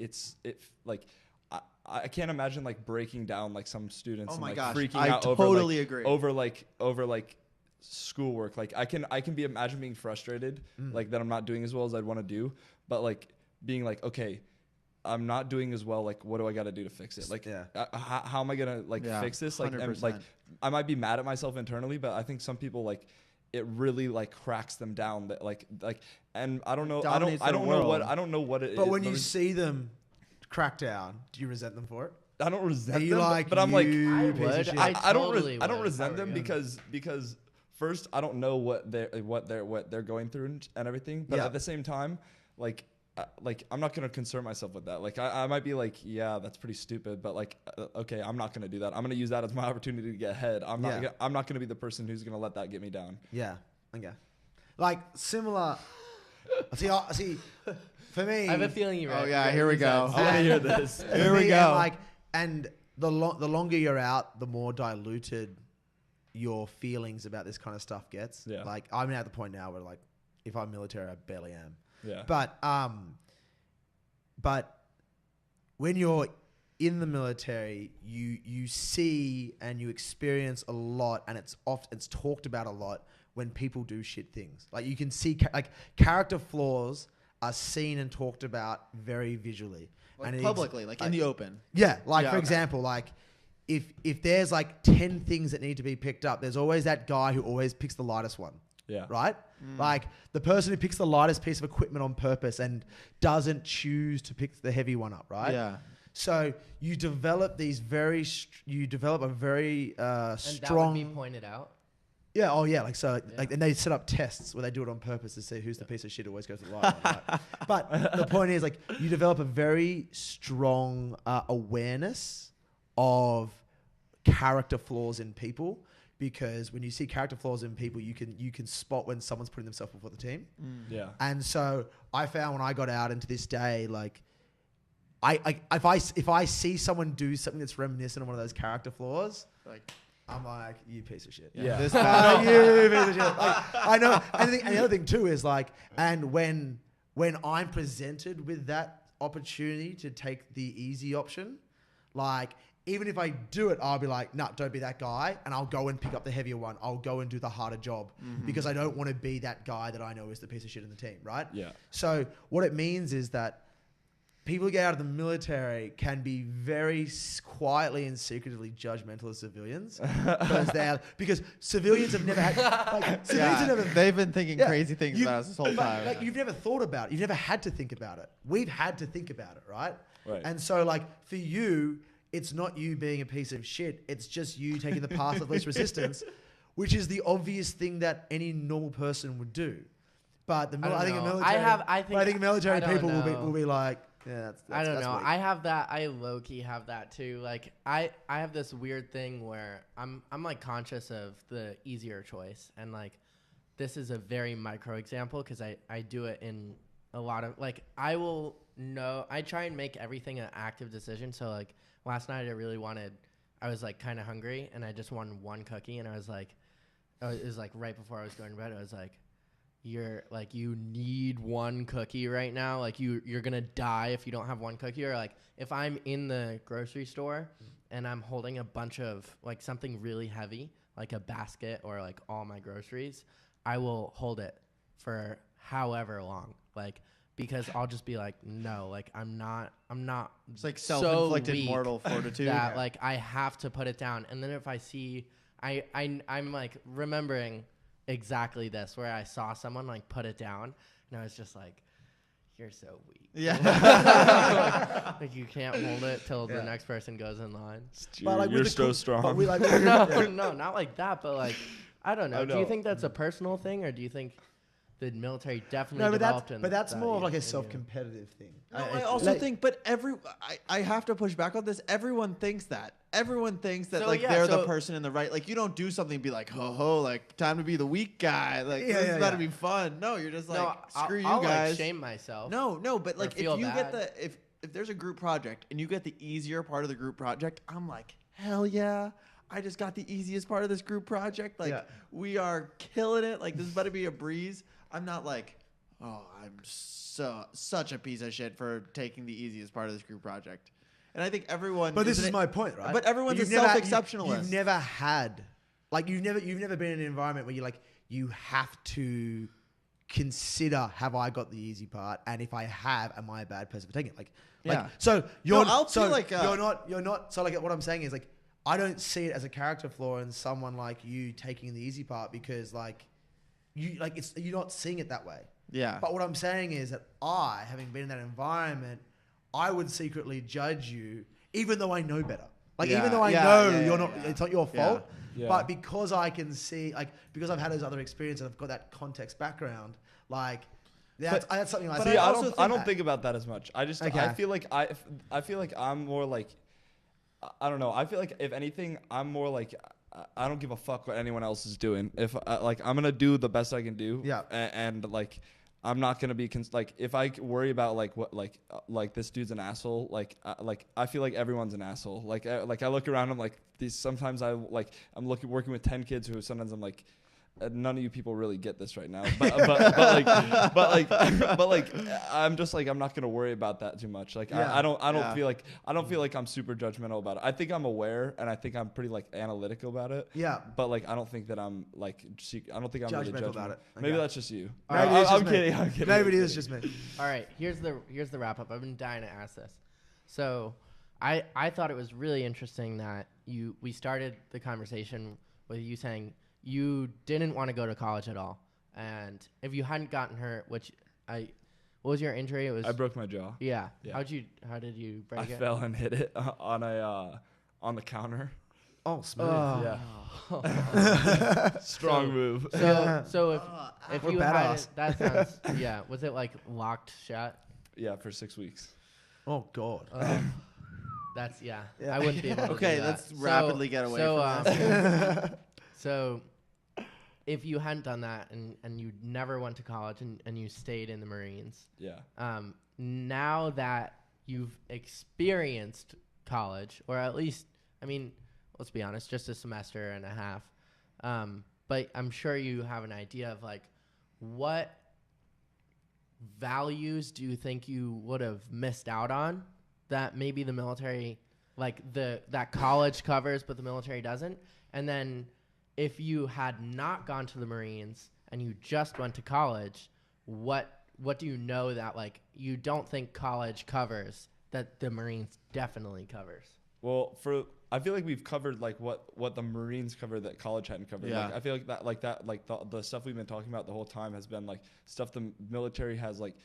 I can't imagine like breaking down like some students and like freaking out over like schoolwork. Like I can imagine being frustrated like that I'm not doing as well as I'd want to do, but like being like, okay, I'm not doing as well. Like, what do I got to do to fix it? Like, how am I gonna like fix this? Like, and, like I might be mad at myself internally, but I think some people like it really like cracks them down. That like, and I don't know, I don't know what it is. But when you see them crack down, do you resent them for it? I don't resent them, like, but I'm like, I don't resent them because first I don't know what they're going through and everything, but at the same time, like I'm not gonna concern myself with that. Like I might be like, yeah, that's pretty stupid, but like, okay, I'm not gonna do that. I'm gonna use that as my opportunity to get ahead. I'm not gonna be the person who's gonna let that get me down. Yeah. Okay. Like similar. See. For me, I have a feeling you're right. Oh yeah, here we go. I want to hear this. Here we go. And the longer you're out, the more diluted your feelings about this kind of stuff gets. Yeah. Like I'm at the point now where like, if I'm military, I barely am. Yeah. But when you're in the military, you see and you experience a lot, and it's talked about a lot when people do shit things. Like you can see character flaws are seen and talked about very visually, like and publicly, like in the open. Yeah, for example, like if there's like 10 things that need to be picked up, there's always that guy who always picks the lightest one. Yeah. Right? Like the person who picks the lightest piece of equipment on purpose and doesn't choose to pick the heavy one up, right? Yeah. So you develop a very strong. And that would be pointed out. Yeah. Oh yeah. And they set up tests where they do it on purpose to see who's the piece of shit who always goes to the light one. Right? But the point is, like, you develop a very strong awareness of character flaws in people. Because when you see character flaws in people, you can spot when someone's putting themselves before the team. Yeah. And so I found when I got out into this day, like, if I see someone do something that's reminiscent of one of those character flaws, like, I'm like, you piece of shit. Yeah. This You piece of shit. Like, I know. And the other thing too is like, and when I'm presented with that opportunity to take the easy option, like, even if I do it, I'll be like, nah, don't be that guy. And I'll go and pick up the heavier one. I'll go and do the harder job because I don't want to be that guy that I know is the piece of shit in the team, right? Yeah. So what it means is that people who get out of the military can be very quietly and secretively judgmental of civilians because civilians have never had, they've been thinking crazy things about us this whole time. Like, you've never thought about it. You've never had to think about it. We've had to think about it, right? Right. And so, like, for you, it's not you being a piece of shit. It's just you taking the path of least resistance, which is the obvious thing that any normal person would do. But I think military people will be like, yeah, that's I don't know. weak. I have that. I low key have that too. Like I have this weird thing where I'm like conscious of the easier choice, and like this is a very micro example because I do it in a lot of like I try and make everything an active decision. So like last night I was like kind of hungry and I just wanted one cookie, and I was like, it was like right before I was going to bed. I was like, you need one cookie right now. Like you're going to die if you don't have one cookie. Or like if I'm in the grocery store and I'm holding a bunch of like something really heavy, like a basket or like all my groceries, I will hold it for however long. Like, because I'll just be like, no, like I'm not. It's like self-inflicted so mortal fortitude. That like I have to put it down. And then if I see, I'm like remembering exactly this where I saw someone like put it down, and I was just like, you're so weak. Yeah. Like you can't hold it till the next person goes in line. You're so strong. But we like no, not like that. But like, I don't know. I know. Do you think that's a personal thing, or do you think the military definitely developed but that's more of like a self-competitive thing. No, I also think, but I have to push back on this. Everyone thinks that. Everyone thinks that they're the person in the right. Like you don't do something and be like, ho, like time to be the weak guy. Like this is about to be fun. No, you're just like, screw you I'll guys. Like shame myself. No, but like if you bad. get if there's a group project and you get the easier part of the group project, I'm like, hell yeah. I just got the easiest part of this group project. Like we are killing it. Like this is about to be a breeze. I'm not like, oh, I'm such a piece of shit for taking the easiest part of this group project. And I think everyone. But this is my point, right? But everyone's You've a self-exceptionalist. You've never had, like, you've never been in an environment where you're like, you have to consider, have I got the easy part? And if I have, am I a bad person for taking it? Yeah. So you're No, I'll feel like, you're not. So like, what I'm saying is like, I don't see it as a character flaw in someone like you taking the easy part because like, you're not seeing it that way. Yeah. But what I'm saying is that I, having been in that environment, I would secretly judge you, even though I know better. Like, even though I know it's not your fault. Yeah. But because I can see, like, because I've had those other experiences, I've got that context background, like, that's something I See, see. I don't think about that as much. I Okay. feel like I'm more like, I don't know. I feel like if anything, I'm more like, I don't give a fuck what anyone else is doing. If like, I'm gonna do the best I can do. Yeah. And like, I'm not gonna be like, if I worry about like what like this dude's an asshole, like I feel like everyone's an asshole. Like I look around, I'm like, these sometimes I'm working with 10 kids who sometimes I'm like, none of you people really get this right now, but like I'm just like, I'm not gonna worry about that too much. Like I don't feel like I'm super judgmental about it. I think I'm aware and I think I'm pretty like analytical about it. Yeah. But like I don't think that I'm like I don't think I'm really Judgmental about it. Maybe Okay. that's just you. Maybe it's just I'm me. kidding. I'm kidding. Maybe it is just me. All right, here's the wrap up. I've been dying to ask this. So, I thought it was really interesting that we started the conversation with you saying you didn't want to go to college at all, and if you hadn't gotten hurt, what was your injury? It was I broke my jaw. Yeah. Yeah. How did you break I it? fell and hit it on the counter. Oh, smooth. Yeah. Strong move. So if We're you had badass. it, that sounds yeah. Was it like locked shut? Yeah, for 6 weeks. Oh, God. That's yeah. Yeah. I wouldn't be able to. Okay, do that. let's rapidly get away from this. So, if you hadn't done that and you never went to college and you stayed in the Marines, Yeah. Now that you've experienced college, or at least, I mean, let's be honest, just a semester and a half, but I'm sure you have an idea of like what values do you think you would have missed out on that maybe the military, like that college covers but the military doesn't? And then if you had not gone to the Marines and you just went to college, what do you know that like you don't think college covers that the Marines definitely covers? Well, I feel like we've covered like what the Marines covered that college hadn't covered. Yeah. Like, I feel like the stuff we've been talking about the whole time has been like stuff the military has like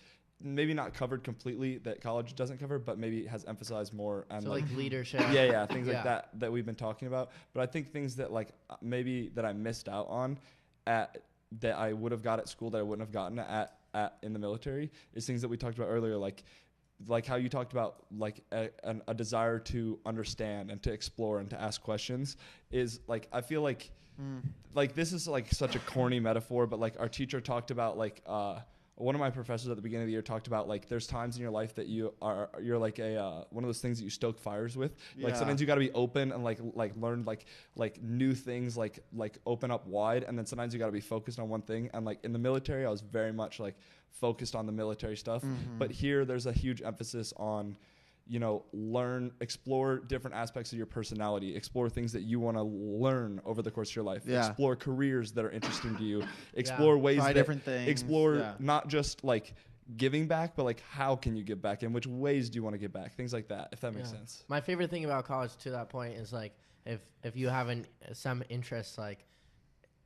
maybe not covered completely that college doesn't cover, but maybe has emphasized more. And So like leadership. yeah, things Yeah. like that we've been talking about. But I think things that like maybe that I missed out on that I would have got at school that I wouldn't have gotten at in the military is things that we talked about earlier, like how you talked about like a desire to understand and to explore and to ask questions is like, I feel like like this is like such a corny metaphor, but like our teacher talked about like one of my professors at the beginning of the year talked about like there's times in your life that you're like a one of those things that you stoke fires with. Like Yeah. sometimes you got to be open and like learn like new things, like open up wide, and then sometimes you got to be focused on one thing. And like in the military, I was very much like focused on the military stuff, but here there's a huge emphasis on, you know, explore different aspects of your personality, explore things that you want to learn over the course of your life, Yeah. explore careers that are interesting to you, explore ways Try that different things, explore yeah. not just like giving back, but like how can you give back and which ways do you want to give back, things like that, if that makes sense. My favorite thing about college to that point is like if you have some interest, like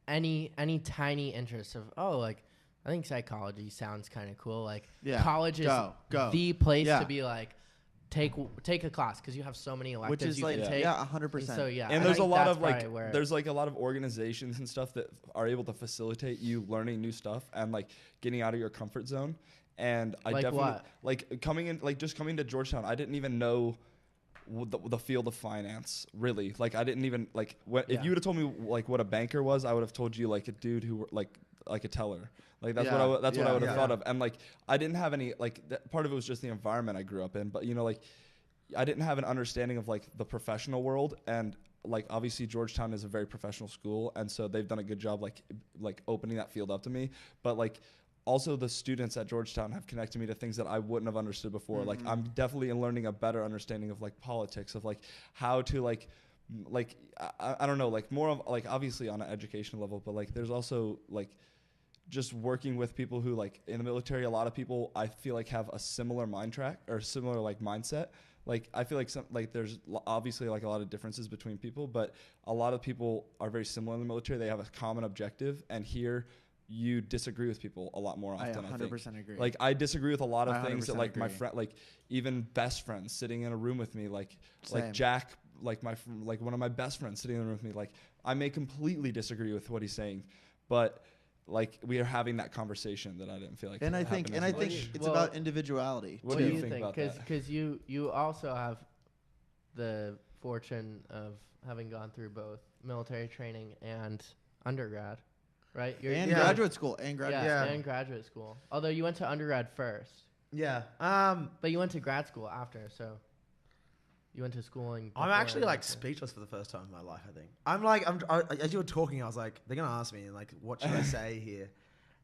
any tiny interest of like I think psychology sounds kind of cool. Like Yeah. college is Go. the place Yeah. to be like take a class because you have so many electives Which is you like, can take. yeah, 100%. And so yeah, And I there's a think lot that's of like probably where- there's like a lot of organizations and stuff that are able to facilitate you learning new stuff and like getting out of your comfort zone. And I Like definitely what? like coming to Georgetown, I didn't even know the field of finance really. Like I didn't even like if you would have told me like what a banker was, I would have told you like a dude who like a teller. Like that's Yeah. what I would have Yeah. thought of. And like I didn't have any like part of it was just the environment I grew up in, but you know, like I didn't have an understanding of like the professional world. And like obviously Georgetown is a very professional school, and so they've done a good job like opening that field up to me. But like also the students at Georgetown have connected me to things that I wouldn't have understood before. Like I'm definitely learning a better understanding of like politics, of like how to I don't know, like more of like obviously on an educational level, but like there's also like just working with people who like in the military, a lot of people I feel like have a similar mind track or similar like mindset. Like I feel like there's obviously like a lot of differences between people, but a lot of people are very similar in the military. They have a common objective, and here you disagree with people a lot more often. I 100% agree. Like I disagree with a lot of things that like agree. my friend, like even best friends sitting in a room with me, like Same. Jack, like like one of my best friends sitting in the room with me, like I may completely disagree with what he's saying, but like we are having that conversation that I didn't feel like. And I think it's about individuality. What do you think about that? Because you also have the fortune of having gone through both military training and undergrad, right? And graduate school. And graduate school. Although you went to undergrad first. Yeah. But you went to grad school after, so you went to schooling. I'm actually like speechless for the first time in my life. I think as you were talking, I was like, they're gonna ask me like, what should I say here?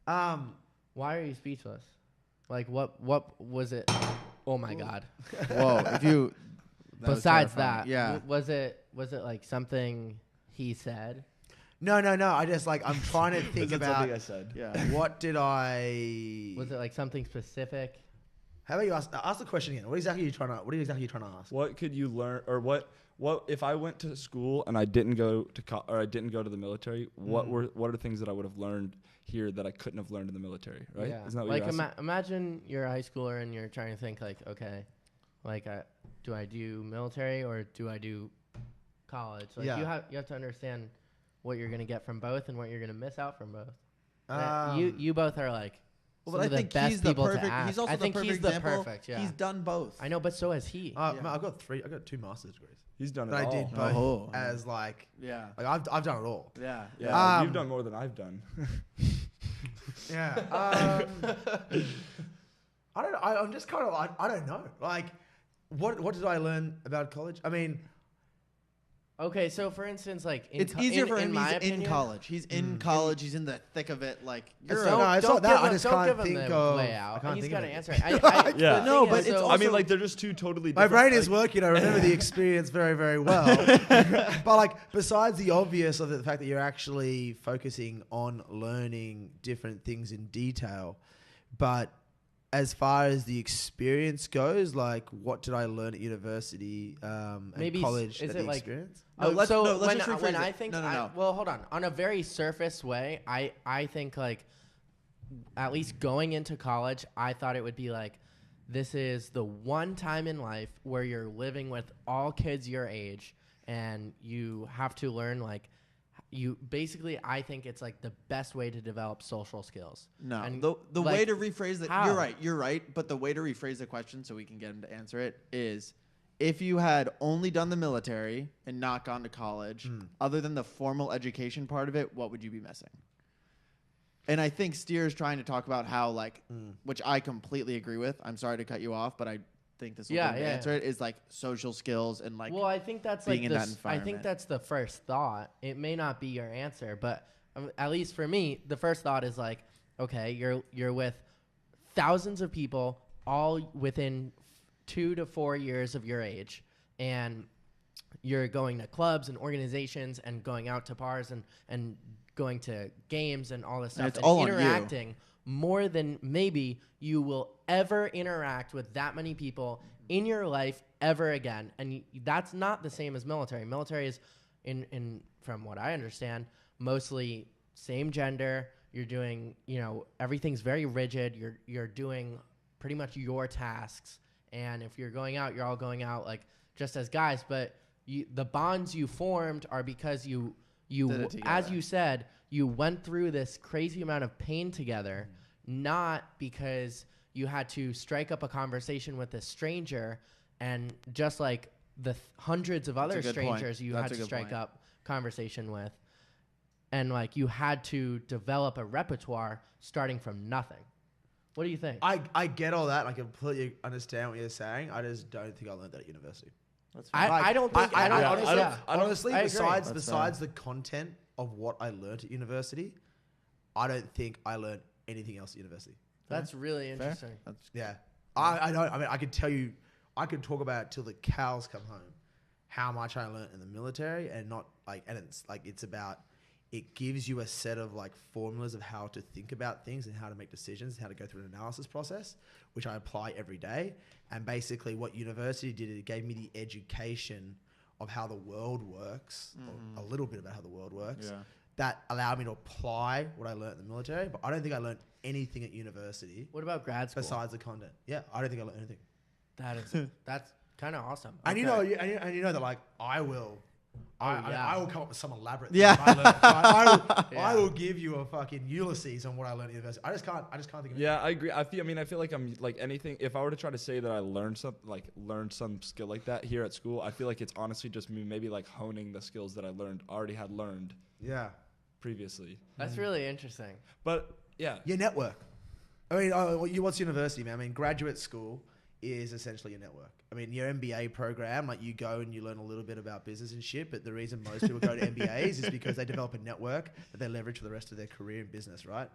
Why are you speechless? Like, what was it? Oh my God! Whoa! If you besides that, yeah, was it like something he said? No. I just like I'm trying to think about. I said. Yeah. What did I? Was it like something specific? How about you ask the question again? What exactly are you trying to ask? What could you learn, or what if I went to school and I didn't go to I didn't go to the military? What are things that I would have learned here that I couldn't have learned in the military? Right? Yeah. Isn't that what you're asking? Imagine you're a high schooler and you're trying to think like, okay, like do I do military or do I do college? Like you have to understand what you're gonna get from both and what you're gonna miss out from both. You both are like. Well, but I think he's the perfect. He's also the perfect example. Yeah. He's done both. I know, but so has he. I've got 2 master's degrees. He's done it that all. I did both as like I've done it all. Yeah. Yeah. You've done more than I've done. Yeah. I'm just kind of like I don't know. Like, what did I learn about college? I mean. Okay, so for instance, like it's easier for him. He's in college. He's in college. He's in the thick of it. Like it's not that. I just can't think of. Way out. He's got to answer. No, but it's. Also, I mean, like they're just two totally. My different, brain is working. I remember the experience very, very well. But like, besides the obvious of the fact that you're actually focusing on learning different things in detail, but as far as the experience goes, like, what did I learn at university and college? Is it like experience? let's when just rephrase I it. think, No. Well, hold on. On a very surface way, I think like, at least going into college, I thought it would be like, this is the one time in life where you're living with all kids your age, and you have to learn like. I think it's like the best way to develop social skills. No, and the like, way to rephrase it, how? you're right. But the way to rephrase the question so we can get him to answer it is, if you had only done the military and not gone to college, other than the formal education part of it, what would you be missing? And I think Steer is trying to talk about how, like, which I completely agree with. I'm sorry to cut you off, but I think this will answer it, is like social skills and like. Well, I think that's being like in that environment. I think that's the first thought. It may not be your answer, but at least for me, the first thought is like, okay, you're with thousands of people, all within 2 to 4 years of your age, and you're going to clubs and organizations and going out to bars and going to games and all this stuff, and it's all interacting more than maybe you will ever interact with that many people in your life ever again. And that's not the same as military. Military is, in from what I understand, mostly same gender. You're doing, everything's very rigid. You're doing pretty much your tasks. And if you're going out, you're all going out like just as guys. But the bonds you formed are because you as you said, you went through this crazy amount of pain together, not because you had to strike up a conversation with a stranger, and just like the hundreds of other strangers you had to strike up conversation with, and like you had to develop a repertoire starting from nothing. What do you think? I get all that. I completely understand what you're saying. I just don't think I learned that at university. I don't think. Honestly, I besides the content of what I learned at university, I don't think I learned anything else at university. That's really interesting. That's Yeah. I don't. I mean, I could tell you, I could talk about it till the cows come home, how much I learned in the military, and not like, and it's like it's about. It gives you a set of like formulas of how to think about things and how to make decisions, how to go through an analysis process, which I apply every day. And basically, what university did, it gave me the education of how the world works, or a little bit about how the world works. Yeah. That allowed me to apply what I learned in the military, but I don't think I learned anything at university What about grad school? besides the content. Yeah, I don't think I learned anything. That's kind of awesome. And you Okay. know, you know that like I will I will come up with some elaborate thing Yeah. that I learned. Yeah. I will give you a fucking Ulysses on what I learned at university. I just can't think of it. Yeah, I agree. I feel like I'm like anything. If I were to try to say that I learned some skill like that here at school, I feel like it's honestly just me maybe like honing the skills that I already had learned Yeah. previously. That's really interesting. But yeah, Your network. I mean, what's university, man? I mean, graduate school is essentially your network. I mean, your MBA program, like you go and you learn a little bit about business and shit, but the reason most people go to MBAs is because they develop a network that they leverage for the rest of their career in business, right?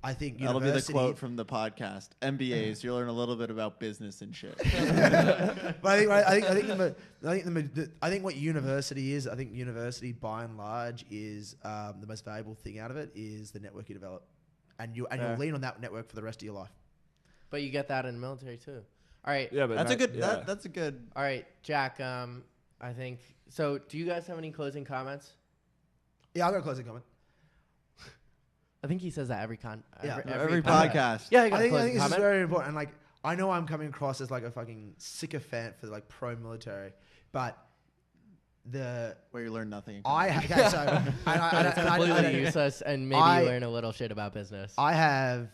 I think That'll be the university- quote from the podcast. MBAs, you learn a little bit about business and shit. But I think what university is, I think university by and large is the most valuable thing out of it is the network you develop, and you'll lean on that network for the rest of your life. But you get that in the military too. All right. yeah, but That's a good. Yeah. That's a good. All right, Jack. I think so. Do you guys have any closing comments? Yeah, I've got a closing comment. I think he says that every Every podcast. Yeah, I I got a think closing this is comment. very important, and like I know I'm coming across as like a fucking sycophant for like pro-military, but Where you learn nothing. okay, so It's completely useless, and maybe I- you learn a little shit about business. I have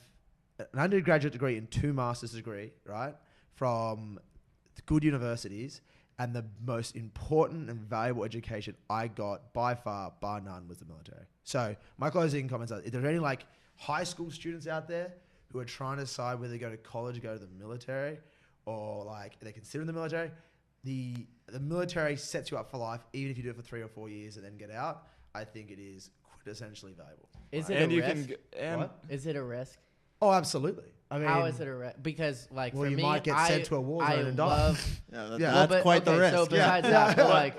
an undergraduate degree and 2 master's degree, right, from good universities, and the most important and valuable education I got by far, bar none, was the military. So my closing comments are: if there are any like high school students out there who are trying to decide whether to go to college, go to the military, or like they're considering the military, the military sets you up for life, even if you do it for 3 or 4 years and then get out. I think it is quintessentially valuable. Is it and a you risk? can What? Is it a risk? Oh, absolutely. I mean, How is it a risk? Because like well, for you me, might get sent to a war zone and die. love Yeah, Yeah. that's but- quite the okay, risk. So yeah. besides that, but like,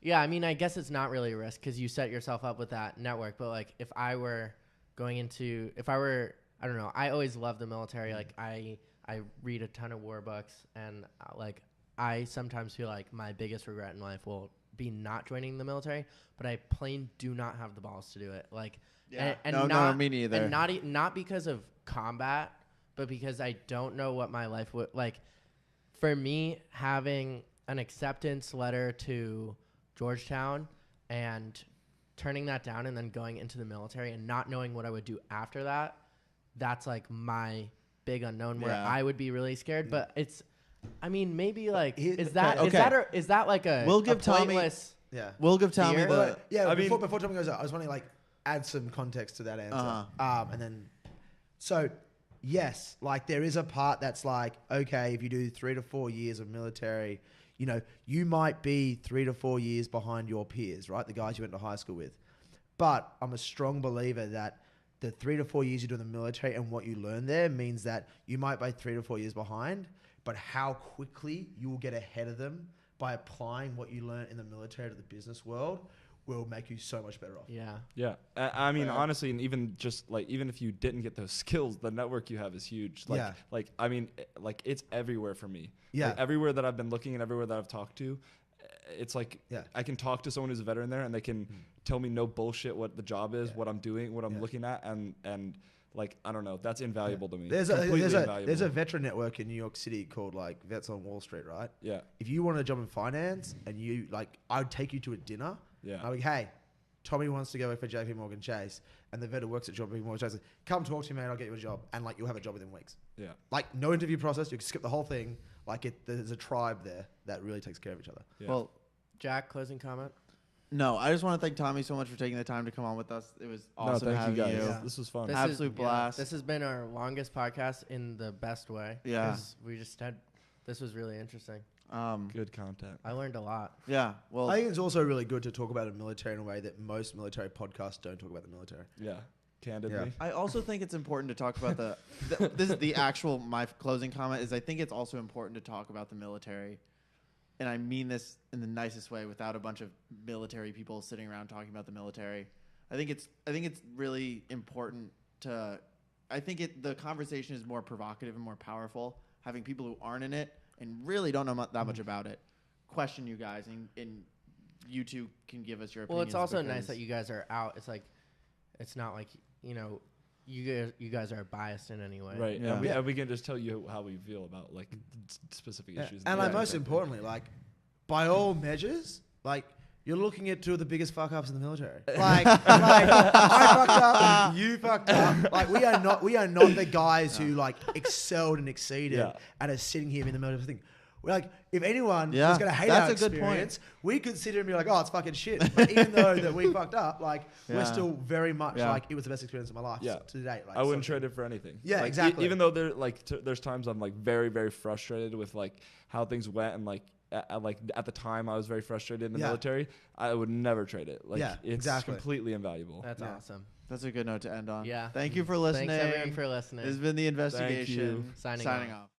yeah, I mean, I guess it's not really a risk because you set yourself up with that network. But like, if I were, I don't know, I always loved the military. Like, I read a ton of war books, and like, I sometimes feel like my biggest regret in life will be not joining the military. But I plain do not have the balls to do it. Like, Yeah. and No, not, me neither. And not because of combat, but because I don't know what my life would like. For me, having an acceptance letter to Georgetown and turning that down and then going into the military and not knowing what I would do after that, that's like my big unknown where Yeah. I would be really scared. But it's, I mean, maybe like, Here- is that okay. is that like a We'll give a Tommy- pointless? Yeah. We'll give Tommy Fear? the. Yeah, I before Tommy goes out, I was wanting to like add some context to that answer. And then, so yes, like there is a part that's like, okay, if you do 3 to 4 years of military, you know, you might be 3 to 4 years behind your peers, right? The guys you went to high school with. But I'm a strong believer that the 3 to 4 years you do in the military and what you learn there means that you might be 3 to 4 years behind, but how quickly you will get ahead of them by applying what you learn in the military to the business world will make you so much better off. Yeah. Yeah, I mean, Fair. honestly, and even just like even if you didn't get those skills, the network you have is huge. Like, Yeah. I mean, like it's everywhere for me. Yeah. Like, everywhere that I've been looking and everywhere that I've talked to, it's like Yeah. I can talk to someone who's a veteran there, and they can tell me no bullshit what the job is, Yeah. what I'm doing, what I'm Yeah. looking at, and like I don't know, that's invaluable to me. There's Completely a invaluable. veteran network in New York City called like Vets on Wall Street, right? Yeah, If you wanted a job in finance and you like, I would take you to a dinner. yeah. I'd be like, hey, Tommy wants to go work for JP Morgan Chase, and the vet who works at JP Morgan Chase, come talk to me, mate. I'll get you a job, and like you'll have a job within weeks. Yeah. Like no interview process. You can skip the whole thing. Like there's a tribe there that really takes care of each other. Yeah. Well, Jack, closing comment. No, I just want to thank Tommy so much for taking the time to come on with us. It was No, awesome thank having you guys. you. Yeah. This was fun. This Absolute blast. This has been our longest podcast in the best way. Yeah. 'cause we just had. This was really interesting. Good content. I learned a lot. Yeah. Well, I think it's also really good to talk about the military in a way that most military podcasts don't talk about the military. Yeah. candidly. I also think it's important to talk about this is the actual my closing comment is I think it's also important to talk about the military, and I mean this in the nicest way without a bunch of military people sitting around talking about the military. I think it's really important to. I think the conversation is more provocative and more powerful having people who aren't in it and really don't know that much about it question you guys and you two can give us your opinions. Well, it's also nice that you guys are out. It's like, it's not like, you know, you guys are biased in any way. Right. Yeah. And we can just tell you how we feel about like specific issues. And like most importantly, like by all measures, like you're looking at two of the biggest fuck ups in the military. Like I fucked up, and you fucked up. Like we are not the guys who like excelled and exceeded and are sitting here in the military thing. We're like, if anyone was going to hate our experience, we could sit here and be like, oh, it's fucking shit. But even though that we fucked up, like we're still very much like it was the best experience of my life to date. Like, I wouldn't trade it for anything. Yeah, like, exactly. Even though there's times I'm like very, very frustrated with like how things went and like at the time I was very frustrated in the military. I would never trade it. Like it's completely invaluable. That's awesome. That's a good note to end on. Yeah. Thank you for listening. Thanks everyone for listening. This has been The Investigation. Signing off. off.